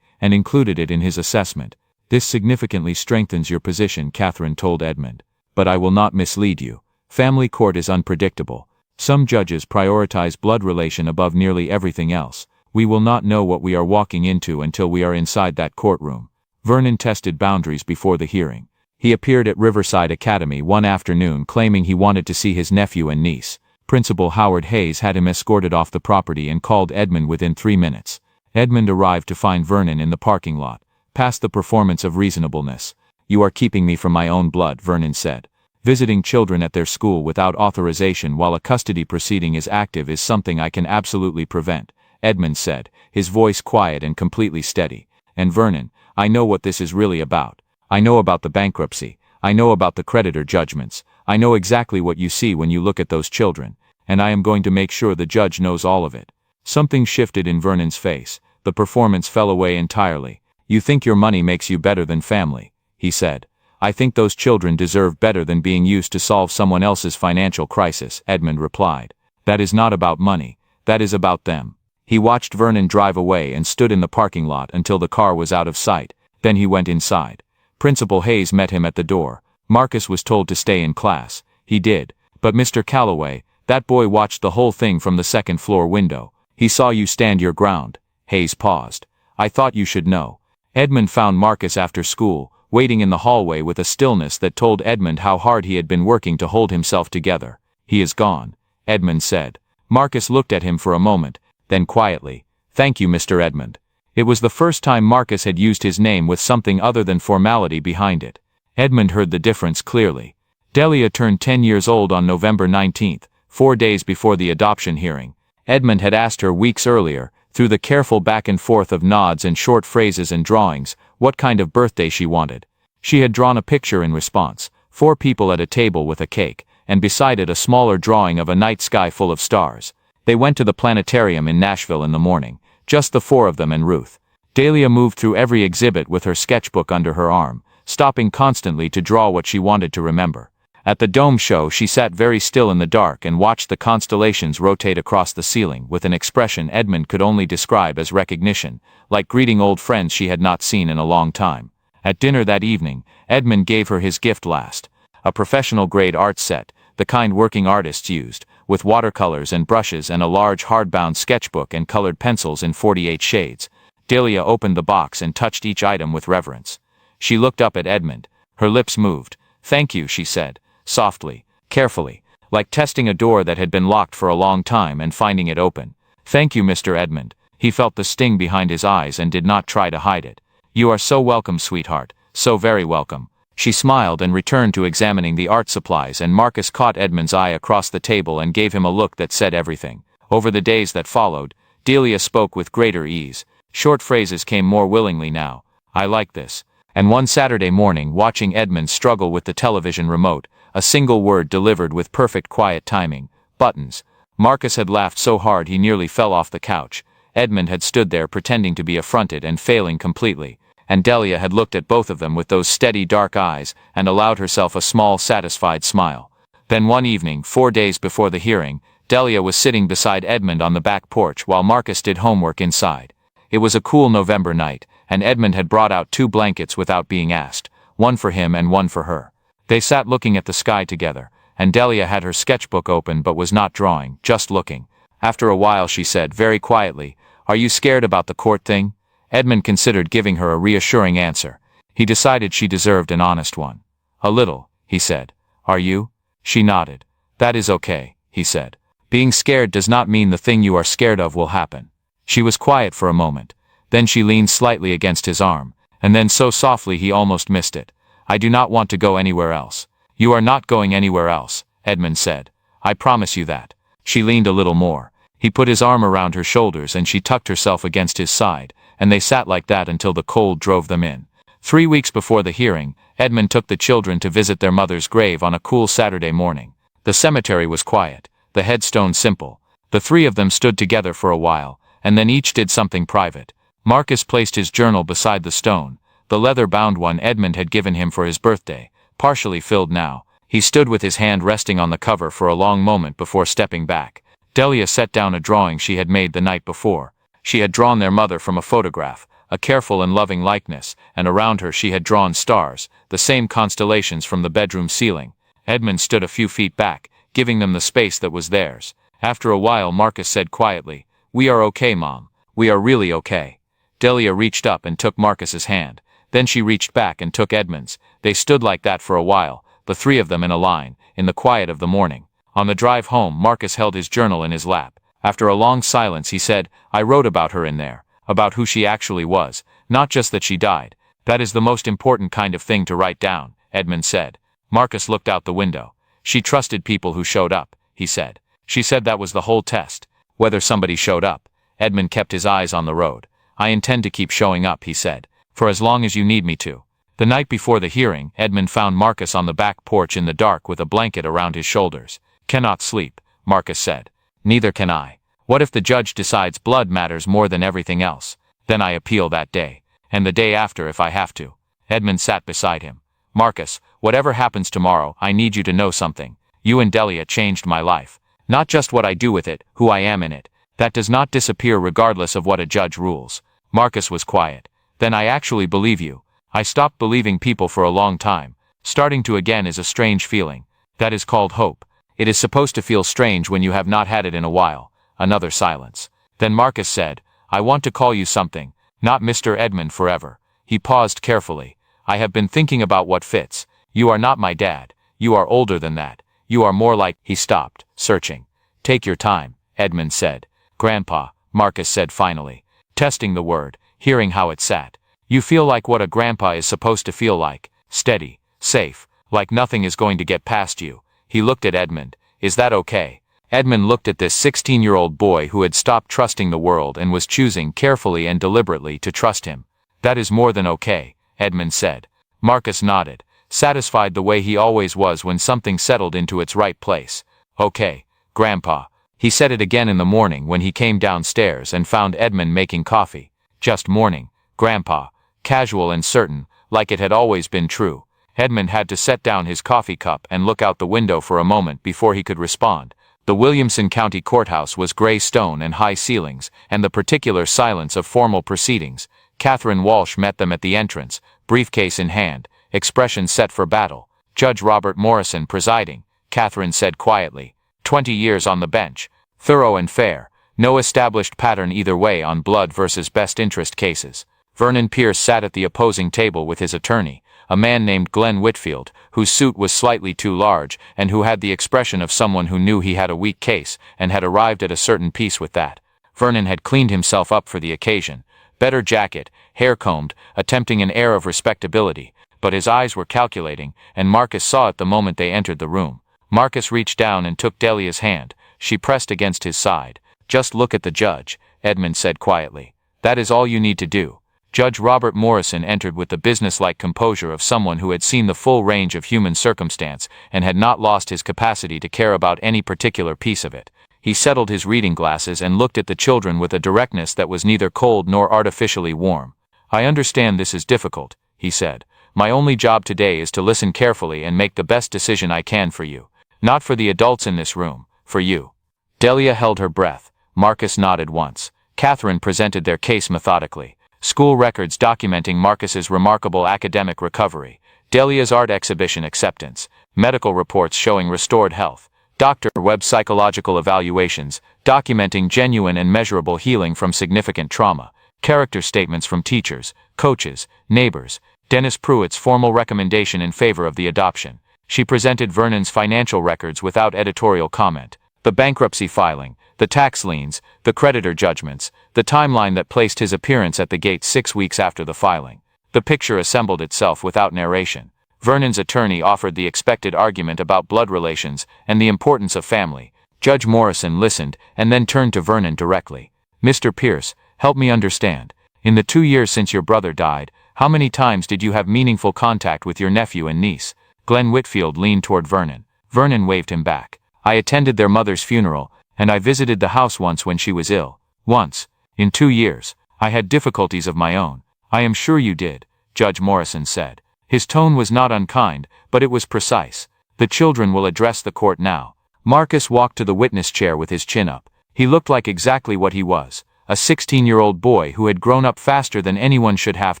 and included it in his assessment. This significantly strengthens your position, Catherine told Edmund. But I will not mislead you. Family court is unpredictable. Some judges prioritize blood relation above nearly everything else. We will not know what we are walking into until we are inside that courtroom. Vernon tested boundaries before the hearing. He appeared at Riverside Academy one afternoon claiming he wanted to see his nephew and niece. Principal Howard Hayes had him escorted off the property and called Edmund within 3 minutes. Edmund arrived to find Vernon in the parking lot, past the performance of reasonableness. You are keeping me from my own blood, Vernon said. Visiting children at their school without authorization while a custody proceeding is active is something I can absolutely prevent, Edmund said, his voice quiet and completely steady. And Vernon, I know what this is really about. I know about the bankruptcy. I know about the creditor judgments. I know exactly what you see when you look at those children, and I am going to make sure the judge knows all of it. Something shifted in Vernon's face. The performance fell away entirely. You think your money makes you better than family, he said. I think those children deserve better than being used to solve someone else's financial crisis, Edmund replied. That is not about money. That is about them. He watched Vernon drive away and stood in the parking lot until the car was out of sight. Then he went inside. Principal Hayes met him at the door. Marcus was told to stay in class. He did. But Mr. Calloway, that boy watched the whole thing from the second-floor window. He saw you stand your ground. Hayes paused. I thought you should know. Edmund found Marcus after school, waiting in the hallway with a stillness that told Edmund how hard he had been working to hold himself together. He is gone, Edmund said. Marcus looked at him for a moment, then quietly, Thank you, Mr. Edmund. It was the first time Marcus had used his name with something other than formality behind it. Edmund heard the difference clearly. Delia turned 10 years old on November 19th, 4 days before the adoption hearing. Edmund had asked her weeks earlier, through the careful back and forth of nods and short phrases and drawings, what kind of birthday she wanted. She had drawn a picture in response, 4 people at a table with a cake, and beside it a smaller drawing of a night sky full of stars. They went to the planetarium in Nashville in the morning, just the 4 of them and Ruth. Delia moved through every exhibit with her sketchbook under her arm, stopping constantly to draw what she wanted to remember. At the dome show she sat very still in the dark and watched the constellations rotate across the ceiling with an expression Edmund could only describe as recognition, like greeting old friends she had not seen in a long time. At dinner that evening, Edmund gave her his gift last. A professional-grade art set, the kind working artists used, with watercolors and brushes and a large hardbound sketchbook and colored pencils in 48 shades. Delia opened the box and touched each item with reverence. She looked up at Edmund. Her lips moved. "Thank you," she said, softly, carefully, like testing a door that had been locked for a long time and finding it open. "Thank you, Mr. Edmund." He felt the sting behind his eyes and did not try to hide it. "You are so welcome, sweetheart, so very welcome." She smiled and returned to examining the art supplies, and Marcus caught Edmund's eye across the table and gave him a look that said everything. Over the days that followed, Delia spoke with greater ease. Short phrases came more willingly now. "I like this." And one Saturday morning, watching Edmund struggle with the television remote, a single word delivered with perfect quiet timing: buttons. Marcus had laughed so hard he nearly fell off the couch. Edmund had stood there pretending to be affronted and failing completely, and Delia had looked at both of them with those steady dark eyes and allowed herself a small satisfied smile. Then one evening, 4 days before the hearing, Delia was sitting beside Edmund on the back porch while Marcus did homework inside. It was a cool November night, and Edmund had brought out 2 blankets without being asked, one for him and one for her. They sat looking at the sky together, and Delia had her sketchbook open but was not drawing, just looking. After a while she said, very quietly, "Are you scared about the court thing?" Edmund considered giving her a reassuring answer. He decided she deserved an honest one. "A little," he said. "Are you?" She nodded. "That is okay," he said. "Being scared does not mean the thing you are scared of will happen." She was quiet for a moment. Then she leaned slightly against his arm, and then so softly he almost missed it. "I do not want to go anywhere else." "You are not going anywhere else," Edmund said. "I promise you that." She leaned a little more. He put his arm around her shoulders and she tucked herself against his side, and they sat like that until the cold drove them in. 3 weeks before the hearing, Edmund took the children to visit their mother's grave on a cool Saturday morning. The cemetery was quiet, the headstone simple. The 3 of them stood together for a while, and then each did something private. Marcus placed his journal beside the stone, the leather-bound one Edmund had given him for his birthday, partially filled now. He stood with his hand resting on the cover for a long moment before stepping back. Delia set down a drawing she had made the night before. She had drawn their mother from a photograph, a careful and loving likeness, and around her she had drawn stars, the same constellations from the bedroom ceiling. Edmund stood a few feet back, giving them the space that was theirs. After a while Marcus said quietly, "We are okay, Mom. We are really okay." Delia reached up and took Marcus's hand. Then she reached back and took Edmund's. They stood like that for a while, the 3 of them in a line, in the quiet of the morning. On the drive home, Marcus held his journal in his lap. After a long silence he said, "I wrote about her in there, about who she actually was, not just that she died. That is the most important kind of thing to write down," Edmund said. Marcus looked out the window. "She trusted people who showed up," he said. "She said that was the whole test, whether somebody showed up." Edmund kept his eyes on the road. "I intend to keep showing up," he said, "for as long as you need me to." The night before the hearing, Edmund found Marcus on the back porch in the dark with a blanket around his shoulders. "Cannot sleep," Marcus said. "Neither can I. What if the judge decides blood matters more than everything else? Then I appeal that day, and the day after if I have to." Edmund sat beside him. "Marcus, whatever happens tomorrow, I need you to know something. You and Delia changed my life. Not just what I do with it, who I am in it. That does not disappear regardless of what a judge rules." Marcus was quiet. "Then I actually believe you. I stopped believing people for a long time. Starting to again is a strange feeling. That is called hope. It is supposed to feel strange when you have not had it in a while." Another silence. Then Marcus said, "I want to call you something, not Mr. Edmund forever." He paused carefully. "I have been thinking about what fits. You are not my dad. You are older than that. You are more like—" He stopped, searching. "Take your time," Edmund said. "Grandpa," Marcus said finally, testing the word, hearing how it sat. "You feel like what a grandpa is supposed to feel like, steady, safe, like nothing is going to get past you." He looked at Edmund. "Is that okay?" Edmund looked at this 16-year-old boy who had stopped trusting the world and was choosing carefully and deliberately to trust him. "That is more than okay," Edmund said. Marcus nodded, satisfied the way he always was when something settled into its right place. "Okay, Grandpa." He said it again in the morning when he came downstairs and found Edmund making coffee. "Just morning, Grandpa." Casual and certain, like it had always been true. Edmund had to set down his coffee cup and look out the window for a moment before he could respond. The Williamson County Courthouse was gray stone and high ceilings, and the particular silence of formal proceedings. Catherine Walsh met them at the entrance, briefcase in hand, expression set for battle. Judge Robert Morrison presiding. Catherine said quietly. 20 years on the bench. Thorough and fair. No established pattern either way on blood versus best interest cases. Vernon Pierce sat at the opposing table with his attorney, a man named Glenn Whitfield, whose suit was slightly too large and who had the expression of someone who knew he had a weak case and had arrived at a certain peace with that. Vernon had cleaned himself up for the occasion. Better jacket, hair combed, attempting an air of respectability, but his eyes were calculating, and Marcus saw it the moment they entered the room. Marcus reached down and took Delia's hand. She pressed against his side. "Just look at the judge," Edmund said quietly. "That is all you need to do." Judge Robert Morrison entered with the businesslike composure of someone who had seen the full range of human circumstance and had not lost his capacity to care about any particular piece of it. He settled his reading glasses and looked at the children with a directness that was neither cold nor artificially warm. "I understand this is difficult," he said. "My only job today is to listen carefully and make the best decision I can for you. Not for the adults in this room, for you." Delia held her breath. Marcus nodded once. Catherine presented their case methodically. School records documenting Marcus's remarkable academic recovery. Delia's art exhibition acceptance. Medical reports showing restored health. Dr. Webb's psychological evaluations, documenting genuine and measurable healing from significant trauma. Character statements from teachers, coaches, neighbors. Dennis Pruitt's formal recommendation in favor of the adoption. She presented Vernon's financial records without editorial comment. The bankruptcy filing, the tax liens, the creditor judgments, the timeline that placed his appearance at the gate 6 weeks after the filing. The picture assembled itself without narration. Vernon's attorney offered the expected argument about blood relations and the importance of family. Judge Morrison listened and then turned to Vernon directly. "Mr. Pierce, help me understand. In the 2 years since your brother died, how many times did you have meaningful contact with your nephew and niece?" Glenn Whitfield leaned toward Vernon. Vernon waved him back. "I attended their mother's funeral, and I visited the house once when she was ill. Once. In 2 years. I had difficulties of my own." "I am sure you did," Judge Morrison said. His tone was not unkind, but it was precise. "The children will address the court now." Marcus walked to the witness chair with his chin up. He looked like exactly what he was, a 16-year-old boy who had grown up faster than anyone should have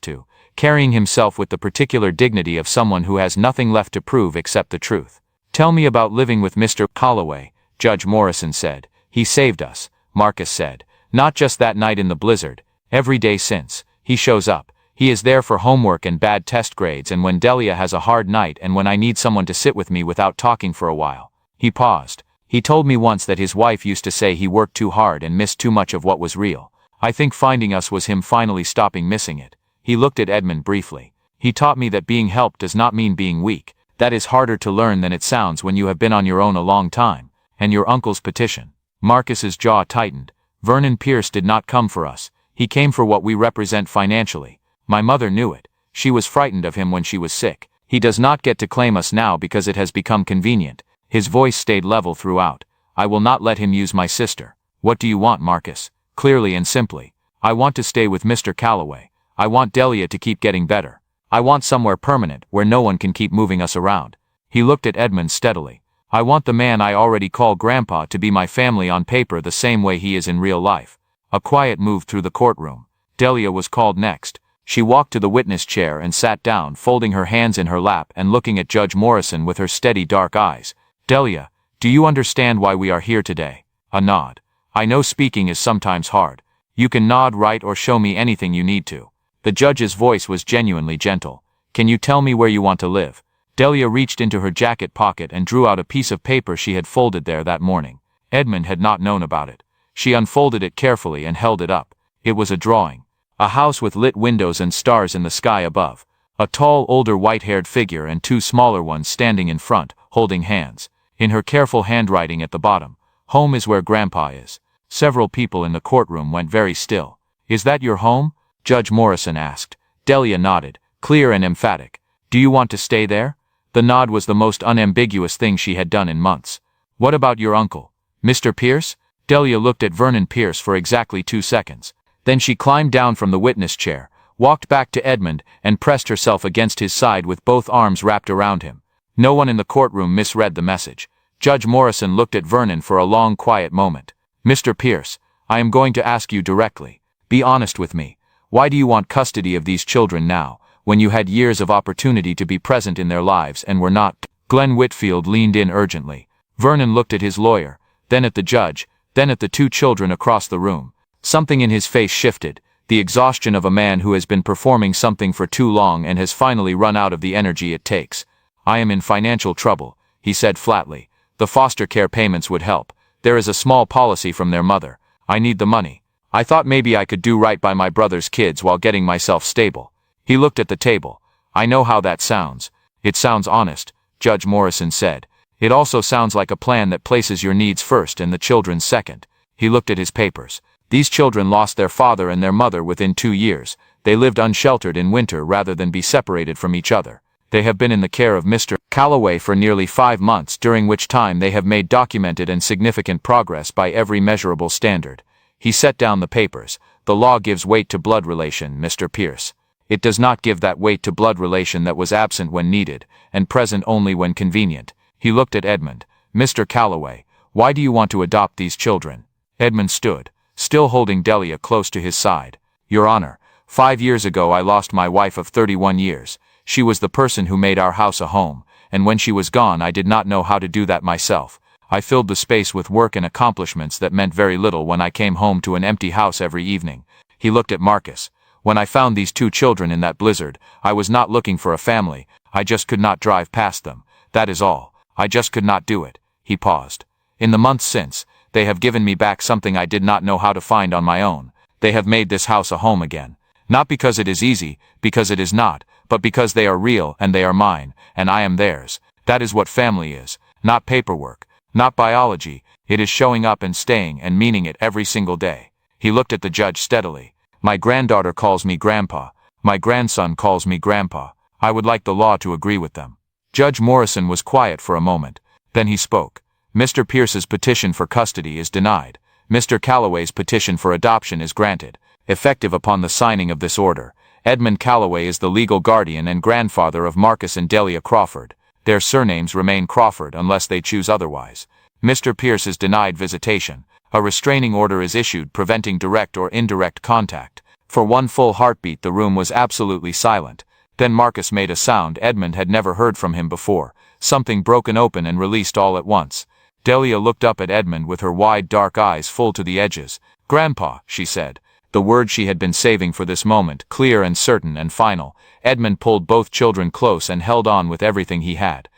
to, carrying himself with the particular dignity of someone who has nothing left to prove except the truth. "Tell me about living with Mr. Calloway," Judge Morrison said. "He saved us," Marcus said. "Not just that night in the blizzard. Every day since. He shows up. He is there for homework and bad test grades and when Delia has a hard night and when I need someone to sit with me without talking for a while." He paused. "He told me once that his wife used to say he worked too hard and missed too much of what was real. I think finding us was him finally stopping missing it." He looked at Edmund briefly. "He taught me that being helped does not mean being weak. That is harder to learn than it sounds when you have been on your own a long time. And your uncle's petition." Marcus's jaw tightened. "Vernon Pierce did not come for us. He came for what we represent financially. My mother knew it. She was frightened of him when she was sick. He does not get to claim us now because it has become convenient." His voice stayed level throughout. "I will not let him use my sister." "What do you want, Marcus?" Clearly and simply. "I want to stay with Mr. Calloway. I want Delia to keep getting better. I want somewhere permanent where no one can keep moving us around." He looked at Edmund steadily. "I want the man I already call Grandpa to be my family on paper the same way he is in real life." A quiet moved through the courtroom. Delia was called next. She walked to the witness chair and sat down, folding her hands in her lap and looking at Judge Morrison with her steady dark eyes. "Delia, do you understand why we are here today?" A nod. "I know speaking is sometimes hard. You can nod right or show me anything you need to." The judge's voice was genuinely gentle. "Can you tell me where you want to live?" Delia reached into her jacket pocket and drew out a piece of paper she had folded there that morning. Edmund had not known about it. She unfolded it carefully and held it up. It was a drawing. A house with lit windows and stars in the sky above. A tall, older white-haired figure and 2 smaller ones standing in front, holding hands. In her careful handwriting at the bottom, "Home is where Grandpa is." Several people in the courtroom went very still. "Is that your home?" Judge Morrison asked. Delia nodded, clear and emphatic. "Do you want to stay there?" The nod was the most unambiguous thing she had done in months. "What about your uncle? Mr. Pierce?" Delia looked at Vernon Pierce for exactly 2 seconds. Then she climbed down from the witness chair, walked back to Edmund, and pressed herself against his side with both arms wrapped around him. No one in the courtroom misread the message. Judge Morrison looked at Vernon for a long, quiet moment. "Mr. Pierce, I am going to ask you directly. Be honest with me. Why do you want custody of these children now, when you had years of opportunity to be present in their lives and were not?" Glenn Whitfield leaned in urgently. Vernon looked at his lawyer, then at the judge, then at the two children across the room. Something in his face shifted, the exhaustion of a man who has been performing something for too long and has finally run out of the energy it takes. "I am in financial trouble," he said flatly. "The foster care payments would help. There is a small policy from their mother. I need the money. I thought maybe I could do right by my brother's kids while getting myself stable." He looked at the table. "I know how that sounds. It sounds honest," Judge Morrison said. "It also sounds like a plan that places your needs first and the children's second." He looked at his papers. "These children lost their father and their mother within 2 years. They lived unsheltered in winter rather than be separated from each other. They have been in the care of Mr. Calloway for nearly 5 months, during which time they have made documented and significant progress by every measurable standard." He set down the papers. "The law gives weight to blood relation, Mr. Pierce. It does not give that weight to blood relation that was absent when needed, and present only when convenient." He looked at Edmund. "Mr. Calloway, why do you want to adopt these children?" Edmund stood, still holding Delia close to his side. "Your Honor, 5 years ago I lost my wife of 31 years. She was the person who made our house a home, and when she was gone I did not know how to do that myself. I filled the space with work and accomplishments that meant very little when I came home to an empty house every evening." He looked at Marcus. "When I found these 2 children in that blizzard, I was not looking for a family. I just could not drive past them. That is all. I just could not do it." He paused. "In the months since, they have given me back something I did not know how to find on my own. They have made this house a home again. Not because it is easy, because it is not, but because they are real and they are mine, and I am theirs. That is what family is. Not paperwork, not biology. It is showing up and staying and meaning it every single day." He looked at the judge steadily. "My granddaughter calls me Grandpa. My grandson calls me Grandpa. I would like the law to agree with them." Judge Morrison was quiet for a moment. Then he spoke. "Mr. Pierce's petition for custody is denied. Mr. Calloway's petition for adoption is granted. Effective upon the signing of this order, Edmund Calloway is the legal guardian and grandfather of Marcus and Delia Crawford. Their surnames remain Crawford unless they choose otherwise. Mr. Pierce is denied visitation. A restraining order is issued preventing direct or indirect contact." For one full heartbeat the room was absolutely silent. Then Marcus made a sound Edmund had never heard from him before, something broken open and released all at once. Delia looked up at Edmund with her wide dark eyes full to the edges. "Grandpa," she said. The word she had been saving for this moment, clear and certain and final. Edmund pulled both children close and held on with everything he had.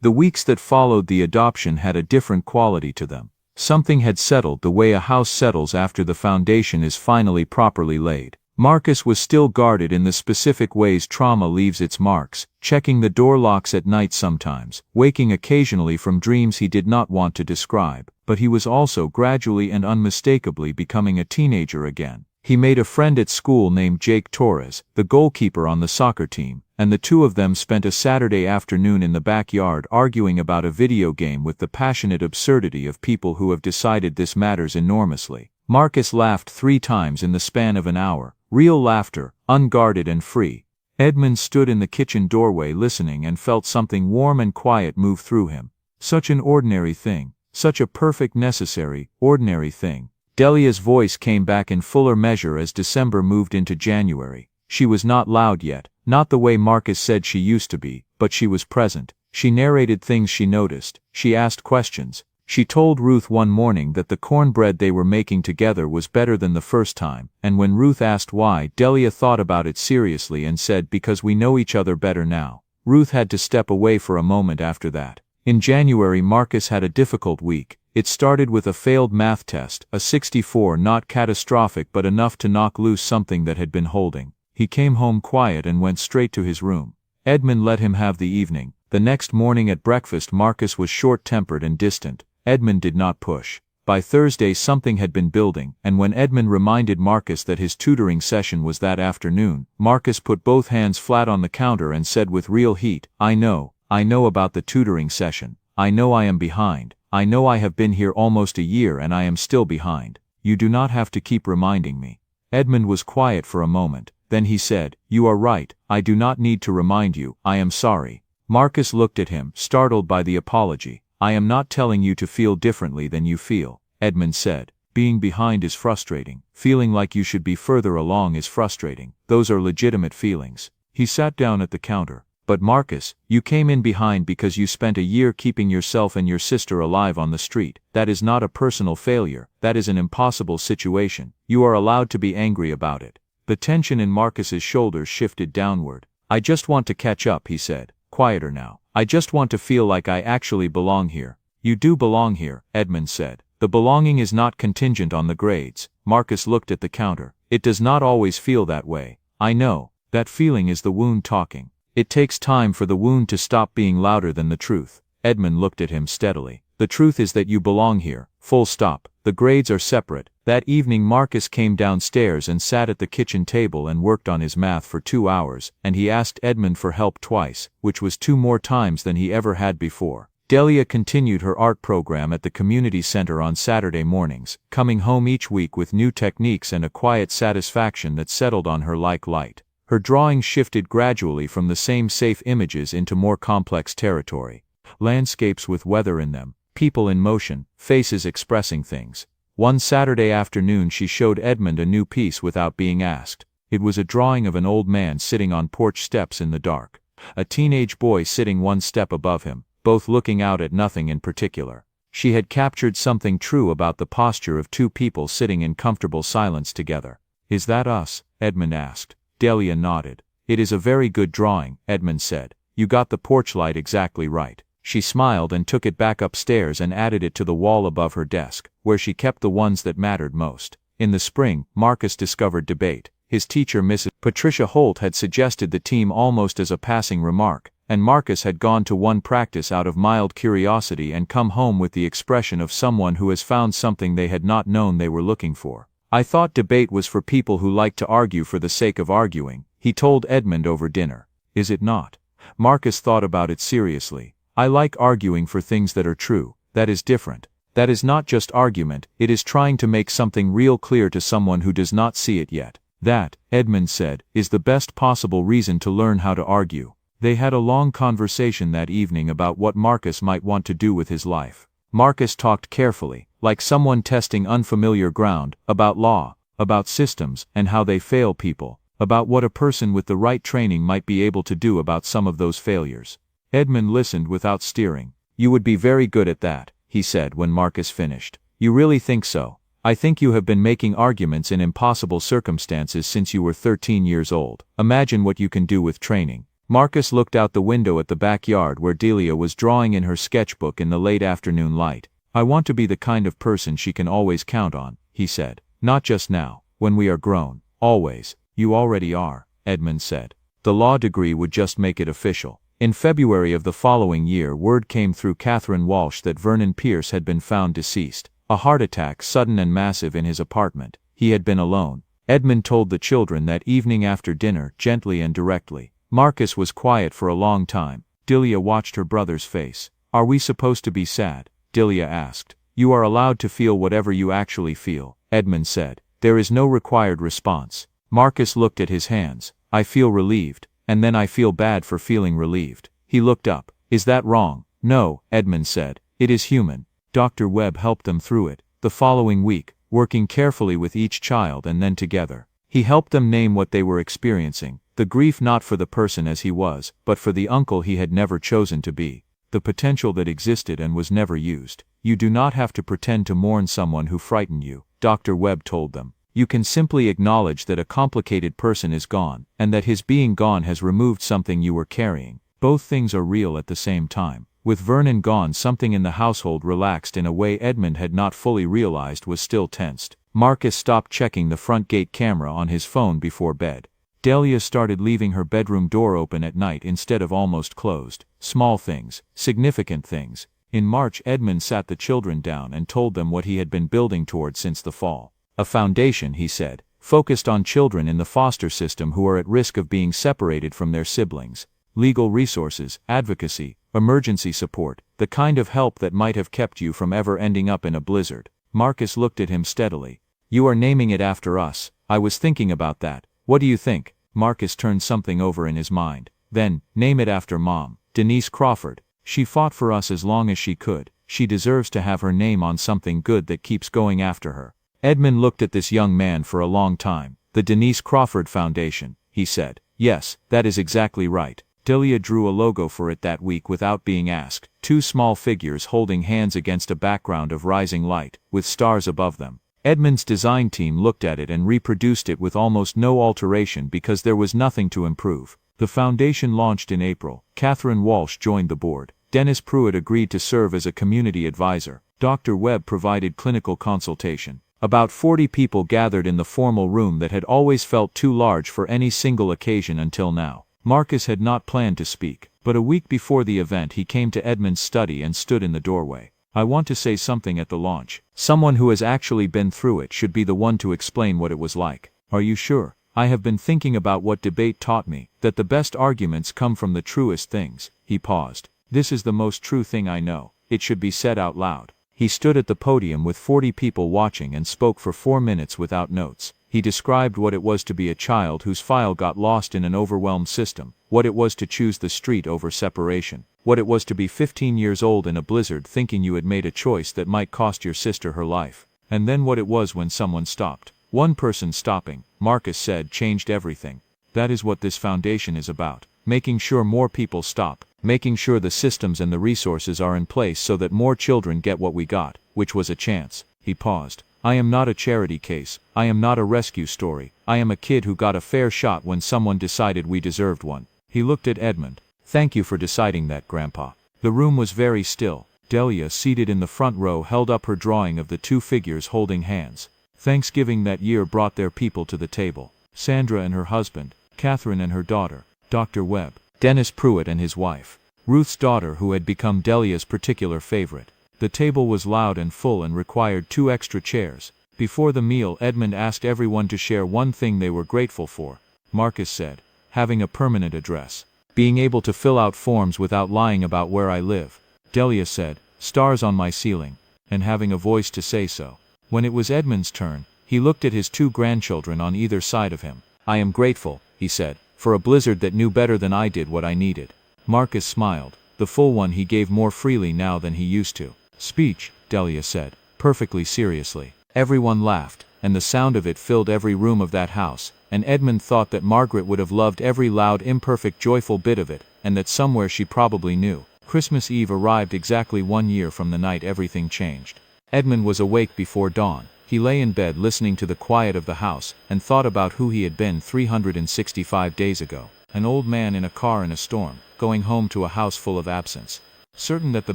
The weeks that followed the adoption had a different quality to them. Something had settled the way a house settles after the foundation is finally properly laid. Marcus was still guarded in the specific ways trauma leaves its marks, checking the door locks at night sometimes, waking occasionally from dreams he did not want to describe, but he was also gradually and unmistakably becoming a teenager again. He made a friend at school named Jake Torres, the goalkeeper on the soccer team, and the two of them spent a Saturday afternoon in the backyard arguing about a video game with the passionate absurdity of people who have decided this matters enormously. Marcus laughed 3 times in the span of an hour, real laughter, unguarded and free. Edmund stood in the kitchen doorway listening and felt something warm and quiet move through him. Such an ordinary thing, such a perfect necessary, ordinary thing. Delia's voice came back in fuller measure as December moved into January. She was not loud yet, not the way Marcus said she used to be, but she was present. She narrated things she noticed, she asked questions. She told Ruth one morning that the cornbread they were making together was better than the first time, and when Ruth asked why, Delia thought about it seriously and said, "Because we know each other better now." Ruth had to step away for a moment after that. In January, Marcus had a difficult week. It started with a failed math test, a 64, not catastrophic but enough to knock loose something that had been holding. He came home quiet and went straight to his room. Edmund let him have the evening. The next morning at breakfast Marcus was short-tempered and distant. Edmund did not push. By Thursday something had been building, and when Edmund reminded Marcus that his tutoring session was that afternoon, Marcus put both hands flat on the counter and said with real heat, I know about the tutoring session. I know I am behind. I know I have been here almost a year and I am still behind. You do not have to keep reminding me." Edmund was quiet for a moment. Then he said, "You are right, I do not need to remind you, I am sorry." Marcus looked at him, startled by the apology. "I am not telling you to feel differently than you feel," Edmund said. "Being behind is frustrating. Feeling like you should be further along is frustrating. Those are legitimate feelings." He sat down at the counter. But Marcus, you came in behind because you spent a year keeping yourself and your sister alive on the street. That is not a personal failure, that is an impossible situation. You are allowed to be angry about it. The tension in Marcus's shoulders shifted downward. I just want to catch up, he said, quieter now. I just want to feel like I actually belong here. You do belong here, Edmund said. The belonging is not contingent on the grades. Marcus looked at the counter. It does not always feel that way. I know. That feeling is the wound talking. It takes time for the wound to stop being louder than the truth. Edmund looked at him steadily. The truth is that you belong here. Full stop. The grades are separate. That evening Marcus came downstairs and sat at the kitchen table and worked on his math for 2 hours, and he asked Edmund for help twice, which was 2 more times than he ever had before. Delia continued her art program at the community center on Saturday mornings, coming home each week with new techniques and a quiet satisfaction that settled on her like light. Her drawings shifted gradually from the same safe images into more complex territory. Landscapes with weather in them, people in motion, faces expressing things. One Saturday afternoon she showed Edmund a new piece without being asked. It was a drawing of an old man sitting on porch steps in the dark. A teenage boy sitting one step above him, both looking out at nothing in particular. She had captured something true about the posture of 2 people sitting in comfortable silence together. Is that us? Edmund asked. Delia nodded. It is a very good drawing, Edmund said. You got the porch light exactly right. She smiled and took it back upstairs and added it to the wall above her desk, where she kept the ones that mattered most. In the spring, Marcus discovered debate. His teacher, Mrs. Patricia Holt, had suggested the team almost as a passing remark, and Marcus had gone to one practice out of mild curiosity and come home with the expression of someone who has found something they had not known they were looking for. I thought debate was for people who like to argue for the sake of arguing, he told Edmund over dinner. Is it not? Marcus thought about it seriously. I like arguing for things that are true. That is different. That is not just argument, it is trying to make something real clear to someone who does not see it yet. That, Edmund said, is the best possible reason to learn how to argue. They had a long conversation that evening about what Marcus might want to do with his life. Marcus talked carefully, like someone testing unfamiliar ground, about law, about systems and how they fail people, about what a person with the right training might be able to do about some of those failures. Edmund listened without steering. You would be very good at that, he said when Marcus finished. You really think so? I think you have been making arguments in impossible circumstances since you were 13 years old. Imagine what you can do with training. Marcus looked out the window at the backyard where Delia was drawing in her sketchbook in the late afternoon light. I want to be the kind of person she can always count on, he said. Not just now, when we are grown. Always. You already are, Edmund said. The law degree would just make it official. In February of the following year, word came through Catherine Walsh that Vernon Pierce had been found deceased. A heart attack, sudden and massive, in his apartment. He had been alone. Edmund told the children that evening after dinner, gently and directly. Marcus was quiet for a long time. Delia watched her brother's face. Are we supposed to be sad? Delia asked. You are allowed to feel whatever you actually feel, Edmund said. There is no required response. Marcus looked at his hands. I feel relieved, and then I feel bad for feeling relieved. He looked up. Is that wrong? No, Edmund said. It is human. Dr. Webb helped them through it. The following week, working carefully with each child and then together. He helped them name what they were experiencing. The grief not for the person as he was, but for the uncle he had never chosen to be. The potential that existed and was never used. You do not have to pretend to mourn someone who frightened you, Dr. Webb told them. You can simply acknowledge that a complicated person is gone, and that his being gone has removed something you were carrying. Both things are real at the same time. With Vernon gone, something in the household relaxed in a way Edmund had not fully realized was still tensed. Marcus stopped checking the front gate camera on his phone before bed. Delia started leaving her bedroom door open at night instead of almost closed. Small things, significant things. In March, Edmund sat the children down and told them what he had been building toward since the fall. A foundation, he said, focused on children in the foster system who are at risk of being separated from their siblings. Legal resources, advocacy, emergency support, the kind of help that might have kept you from ever ending up in a blizzard. Marcus looked at him steadily. You are naming it after us. I was thinking about that. What do you think? Marcus turned something over in his mind. Then, name it after Mom. Denise Crawford. She fought for us as long as she could. She deserves to have her name on something good that keeps going after her. Edmund looked at this young man for a long time. The Denise Crawford Foundation, he said. Yes, that is exactly right. Delia drew a logo for it that week without being asked, two small figures holding hands against a background of rising light, with stars above them. Edmund's design team looked at it and reproduced it with almost no alteration because there was nothing to improve. The foundation launched in April. Catherine Walsh joined the board. Dennis Pruitt agreed to serve as a community advisor. Dr. Webb provided clinical consultation. About 40 people gathered in the formal room that had always felt too large for any single occasion until now. Marcus had not planned to speak, but a week before the event he came to Edmund's study and stood in the doorway. I want to say something at the launch. Someone who has actually been through it should be the one to explain what it was like. Are you sure? I have been thinking about what debate taught me, that the best arguments come from the truest things. He paused. This is the most true thing I know. It should be said out loud. He stood at the podium with 40 people watching and spoke for 4 minutes without notes. He described what it was to be a child whose file got lost in an overwhelmed system, what it was to choose the street over separation, what it was to be 15 years old in a blizzard thinking you had made a choice that might cost your sister her life, and then what it was when someone stopped. One person stopping, Marcus said, changed everything. That is what this foundation is about. Making sure more people stop, making sure the systems and the resources are in place so that more children get what we got, which was a chance. He paused. I am not a charity case. I am not a rescue story. I am a kid who got a fair shot when someone decided we deserved one. He looked at Edmund. Thank you for deciding that, Grandpa. The room was very still. Delia, seated in the front row, held up her drawing of the two figures holding hands. Thanksgiving that year brought their people to the table. Sandra and her husband, Catherine and her daughter, Dr. Webb, Dennis Pruitt and his wife, Ruth's daughter who had become Delia's particular favorite. The table was loud and full and required 2 extra chairs. Before the meal, Edmund asked everyone to share one thing they were grateful for. Marcus said, having a permanent address. Being able to fill out forms without lying about where I live. Delia said, stars on my ceiling, and having a voice to say so. When it was Edmund's turn, he looked at his 2 grandchildren on either side of him. I am grateful, he said, for a blizzard that knew better than I did what I needed. Marcus smiled. The full one he gave more freely now than he used to. Speech, Delia said, perfectly seriously. Everyone laughed, and the sound of it filled every room of that house, and Edmund thought that Margaret would have loved every loud, imperfect, joyful bit of it, and that somewhere she probably knew. Christmas Eve arrived exactly 1 year from the night everything changed. Edmund was awake before dawn. He lay in bed listening to the quiet of the house, and thought about who he had been 365 days ago. An old man in a car in a storm, going home to a house full of absence. Certain that the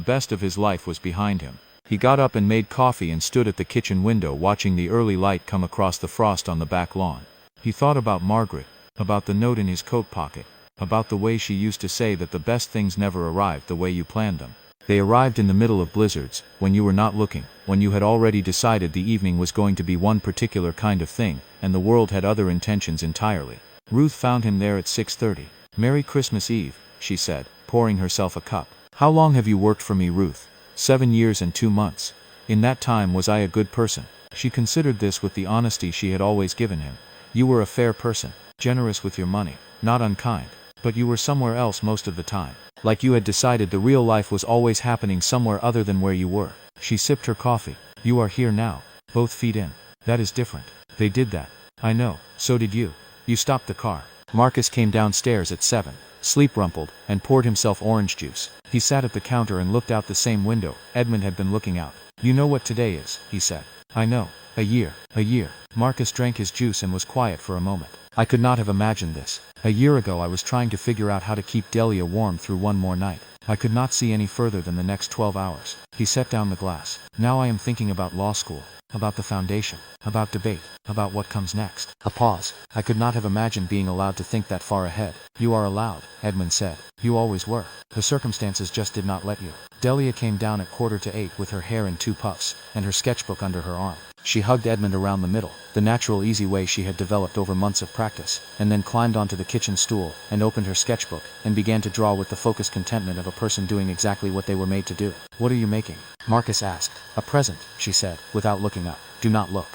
best of his life was behind him. He got up and made coffee and stood at the kitchen window watching the early light come across the frost on the back lawn. He thought about Margaret, about the note in his coat pocket, about the way she used to say that the best things never arrived the way you planned them. They arrived in the middle of blizzards, when you were not looking, when you had already decided the evening was going to be one particular kind of thing, and the world had other intentions entirely. Ruth found him there at 6:30. Merry Christmas Eve, she said, pouring herself a cup. How long have you worked for me, Ruth? 7 years and 2 months. In that time was I a good person? She considered this with the honesty she had always given him. You were a fair person, generous with your money, not unkind, but you were somewhere else most of the time. Like you had decided the real life was always happening somewhere other than where you were. She sipped her coffee. You are here now, both feet in. That is different. They did that. I know, so did you. You stopped the car. Marcus came downstairs at 7. Sleep rumpled, and poured himself orange juice. He sat at the counter and looked out the same window Edmund had been looking out. You know what today is, he said. I know. A year. A year. Marcus drank his juice and was quiet for a moment. I could not have imagined this. A year ago I was trying to figure out how to keep Delia warm through one more night. I could not see any further than the next 12 hours. He set down the glass. Now I am thinking about law school, about the foundation, about debate, about what comes next. A pause. I could not have imagined being allowed to think that far ahead. You are allowed, Edmund said. You always were. The circumstances just did not let you. Delia came down at 7:45 with her hair in 2 puffs, and her sketchbook under her arm. She hugged Edmund around the middle, the natural easy way she had developed over months of practice, and then climbed onto the kitchen stool, and opened her sketchbook, and began to draw with the focused contentment of a person doing exactly what they were made to do. What are you making? Marcus asked. A present, she said, without looking up. Do not look.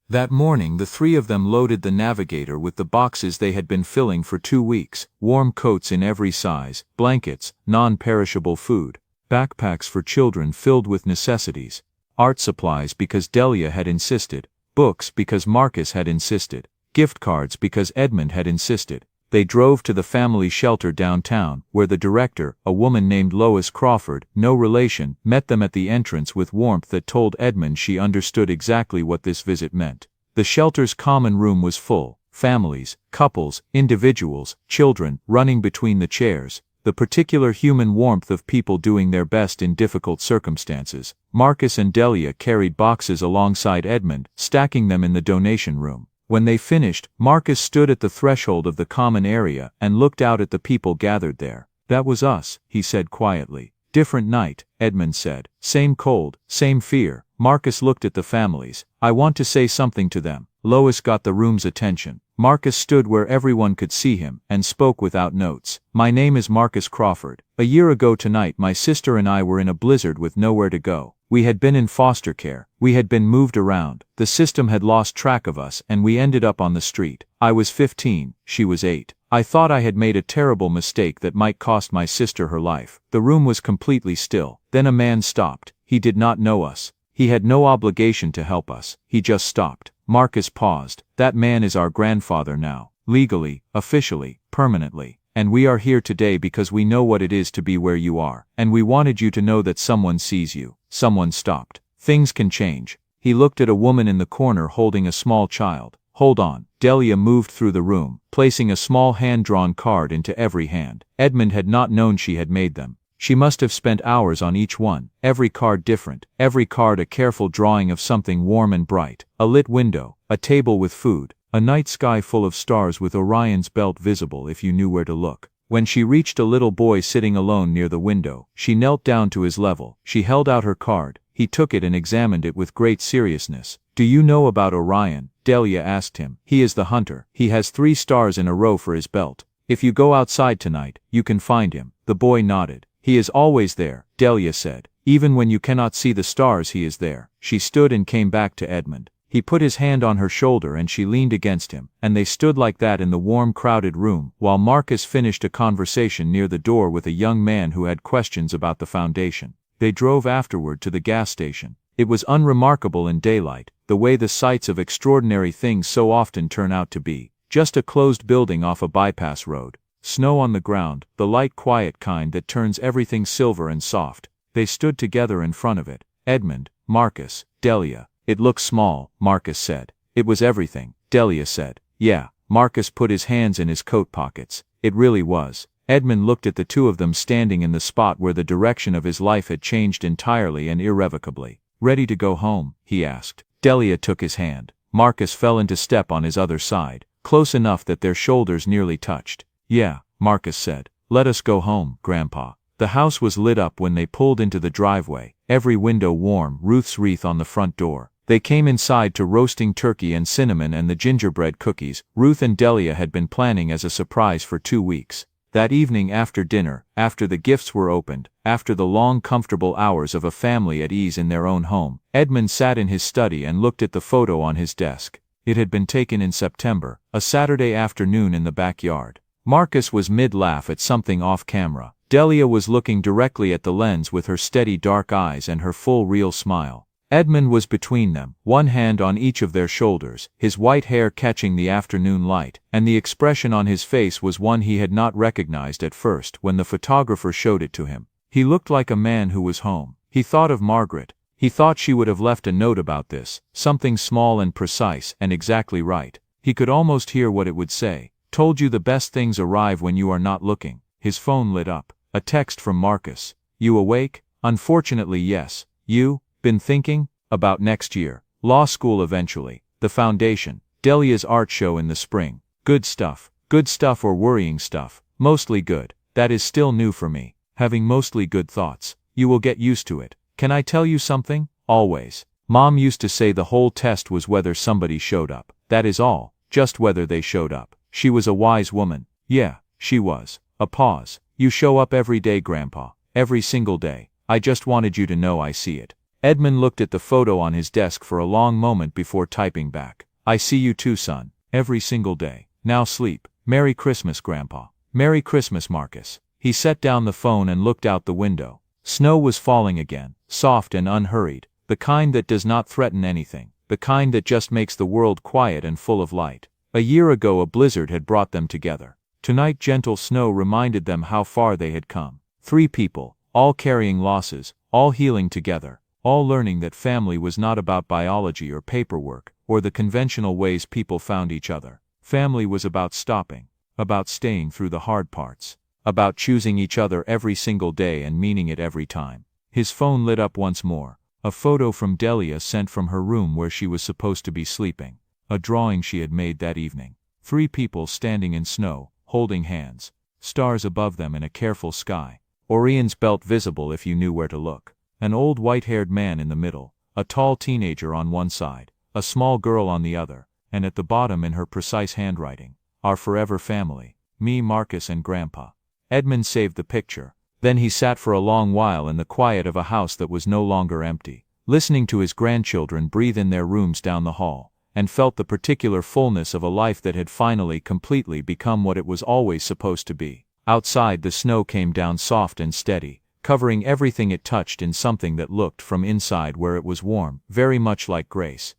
That morning the 3 of them loaded the Navigator with the boxes they had been filling for 2 weeks, warm coats in every size, blankets, non-perishable food, backpacks for children filled with necessities, art supplies because Delia had insisted, books because Marcus had insisted, gift cards because Edmund had insisted. They drove to the family shelter downtown, where the director, a woman named Lois Crawford, no relation, met them at the entrance with warmth that told Edmund she understood exactly what this visit meant. The shelter's common room was full, families, couples, individuals, children, running between the chairs, the particular human warmth of people doing their best in difficult circumstances. Marcus and Delia carried boxes alongside Edmund, stacking them in the donation room. When they finished, Marcus stood at the threshold of the common area and looked out at the people gathered there. "That was us," he said quietly. "Different night," Edmund said. "Same cold, same fear." Marcus looked at the families. "I want to say something to them." Lois got the room's attention. Marcus stood where everyone could see him, and spoke without notes. "My name is Marcus Crawford. A year ago tonight my sister and I were in a blizzard with nowhere to go. We had been in foster care. We had been moved around. The system had lost track of us and we ended up on the street. I was 15, she was 8. I thought I had made a terrible mistake that might cost my sister her life." The room was completely still. Then a man stopped. He did not know us. He had no obligation to help us. He just stopped. Marcus paused. "That man is our grandfather now. Legally, officially, permanently. And we are here today because we know what it is to be where you are. And we wanted you to know that someone sees you." Someone stopped. "Things can change." He looked at a woman in the corner holding a small child. "Hold on." Delia moved through the room, placing a small hand-drawn card into every hand. Edmund had not known she had made them. She must have spent hours on each one, every card different, every card a careful drawing of something warm and bright. A lit window, a table with food, a night sky full of stars with Orion's belt visible if you knew where to look. When she reached a little boy sitting alone near the window, she knelt down to his level. She held out her card. He took it and examined it with great seriousness. "Do you know about Orion?" Delia asked him. "He is the hunter. He has 3 stars in a row for his belt. If you go outside tonight, you can find him." The boy nodded. "He is always there," Delia said. "Even when you cannot see the stars he is there." She stood and came back to Edmund. He put his hand on her shoulder and she leaned against him, and they stood like that in the warm crowded room, while Marcus finished a conversation near the door with a young man who had questions about the foundation. They drove afterward to the gas station. It was unremarkable in daylight, the way the sights of extraordinary things so often turn out to be. Just a closed building off a bypass road. Snow on the ground, the light quiet kind that turns everything silver and soft. They stood together in front of it. Edmund, Marcus, Delia. "It looks small," Marcus said. "It was everything," Delia said. "Yeah." Marcus put his hands in his coat pockets. "It really was." Edmund looked at the two of them standing in the spot where the direction of his life had changed entirely and irrevocably. "Ready to go home?" he asked. Delia took his hand. Marcus fell into step on his other side, close enough that their shoulders nearly touched. "Yeah," Marcus said. "Let us go home, Grandpa." The house was lit up when they pulled into the driveway, every window warm, Ruth's wreath on the front door. They came inside to roasting turkey and cinnamon and the gingerbread cookies Ruth and Delia had been planning as a surprise for 2 weeks. That evening after dinner, after the gifts were opened, after the long comfortable hours of a family at ease in their own home, Edmund sat in his study and looked at the photo on his desk. It had been taken in September, a Saturday afternoon in the backyard. Marcus was mid-laugh at something off-camera. Delia was looking directly at the lens with her steady dark eyes and her full real smile. Edmund was between them, one hand on each of their shoulders, his white hair catching the afternoon light, and the expression on his face was one he had not recognized at first when the photographer showed it to him. He looked like a man who was home. He thought of Margaret. He thought she would have left a note about this, something small and precise and exactly right. He could almost hear what it would say. "Told you the best things arrive when you are not looking." His phone lit up. A text from Marcus. "You awake?" "Unfortunately yes. You? Been thinking?" "About next year. Law school eventually. The foundation. Delia's art show in the spring." "Good stuff." "Good stuff or worrying stuff?" "Mostly good. That is still new for me. Having mostly good thoughts. You will get used to it. Can I tell you something? Always. Mom used to say the whole test was whether somebody showed up. That is all. Just whether they showed up." She was a wise woman. "Yeah, she was." A pause. "You show up every day, Grandpa. Every single day. I just wanted you to know I see it." Edmund looked at the photo on his desk for a long moment before typing back. "I see you too, son. Every single day. Now sleep. Merry Christmas, Grandpa." "Merry Christmas, Marcus." He set down the phone and looked out the window. Snow was falling again, soft and unhurried, the kind that does not threaten anything, the kind that just makes the world quiet and full of light. A year ago a blizzard had brought them together. Tonight gentle snow reminded them how far they had come. 3 people, all carrying losses, all healing together, all learning that family was not about biology or paperwork, or the conventional ways people found each other. Family was about stopping, about staying through the hard parts, about choosing each other every single day and meaning it every time. His phone lit up once more. A photo from Delia sent from her room where she was supposed to be sleeping. A drawing she had made that evening. 3 people standing in snow, holding hands. Stars above them in a careful sky. Orion's belt visible if you knew where to look. An old white-haired man in the middle. A tall teenager on one side. A small girl on the other. And at the bottom in her precise handwriting, "Our forever family. Me, Marcus and Grandpa." Edmund saved the picture. Then he sat for a long while in the quiet of a house that was no longer empty, listening to his grandchildren breathe in their rooms down the hall, and felt the particular fullness of a life that had finally completely become what it was always supposed to be. Outside the snow came down soft and steady, covering everything it touched in something that looked from inside where it was warm, very much like grace.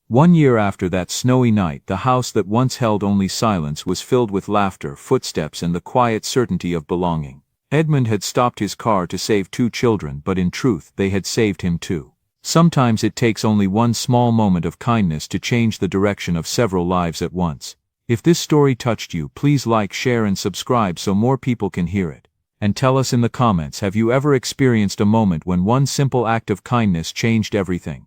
1 year after that snowy night, the house that once held only silence was filled with laughter, footsteps, and the quiet certainty of belonging. Edmund had stopped his car to save 2 children, but in truth they had saved him too. Sometimes it takes only one small moment of kindness to change the direction of several lives at once. If this story touched you, please like, share, and subscribe so more people can hear it. And tell us in the comments, have you ever experienced a moment when one simple act of kindness changed everything?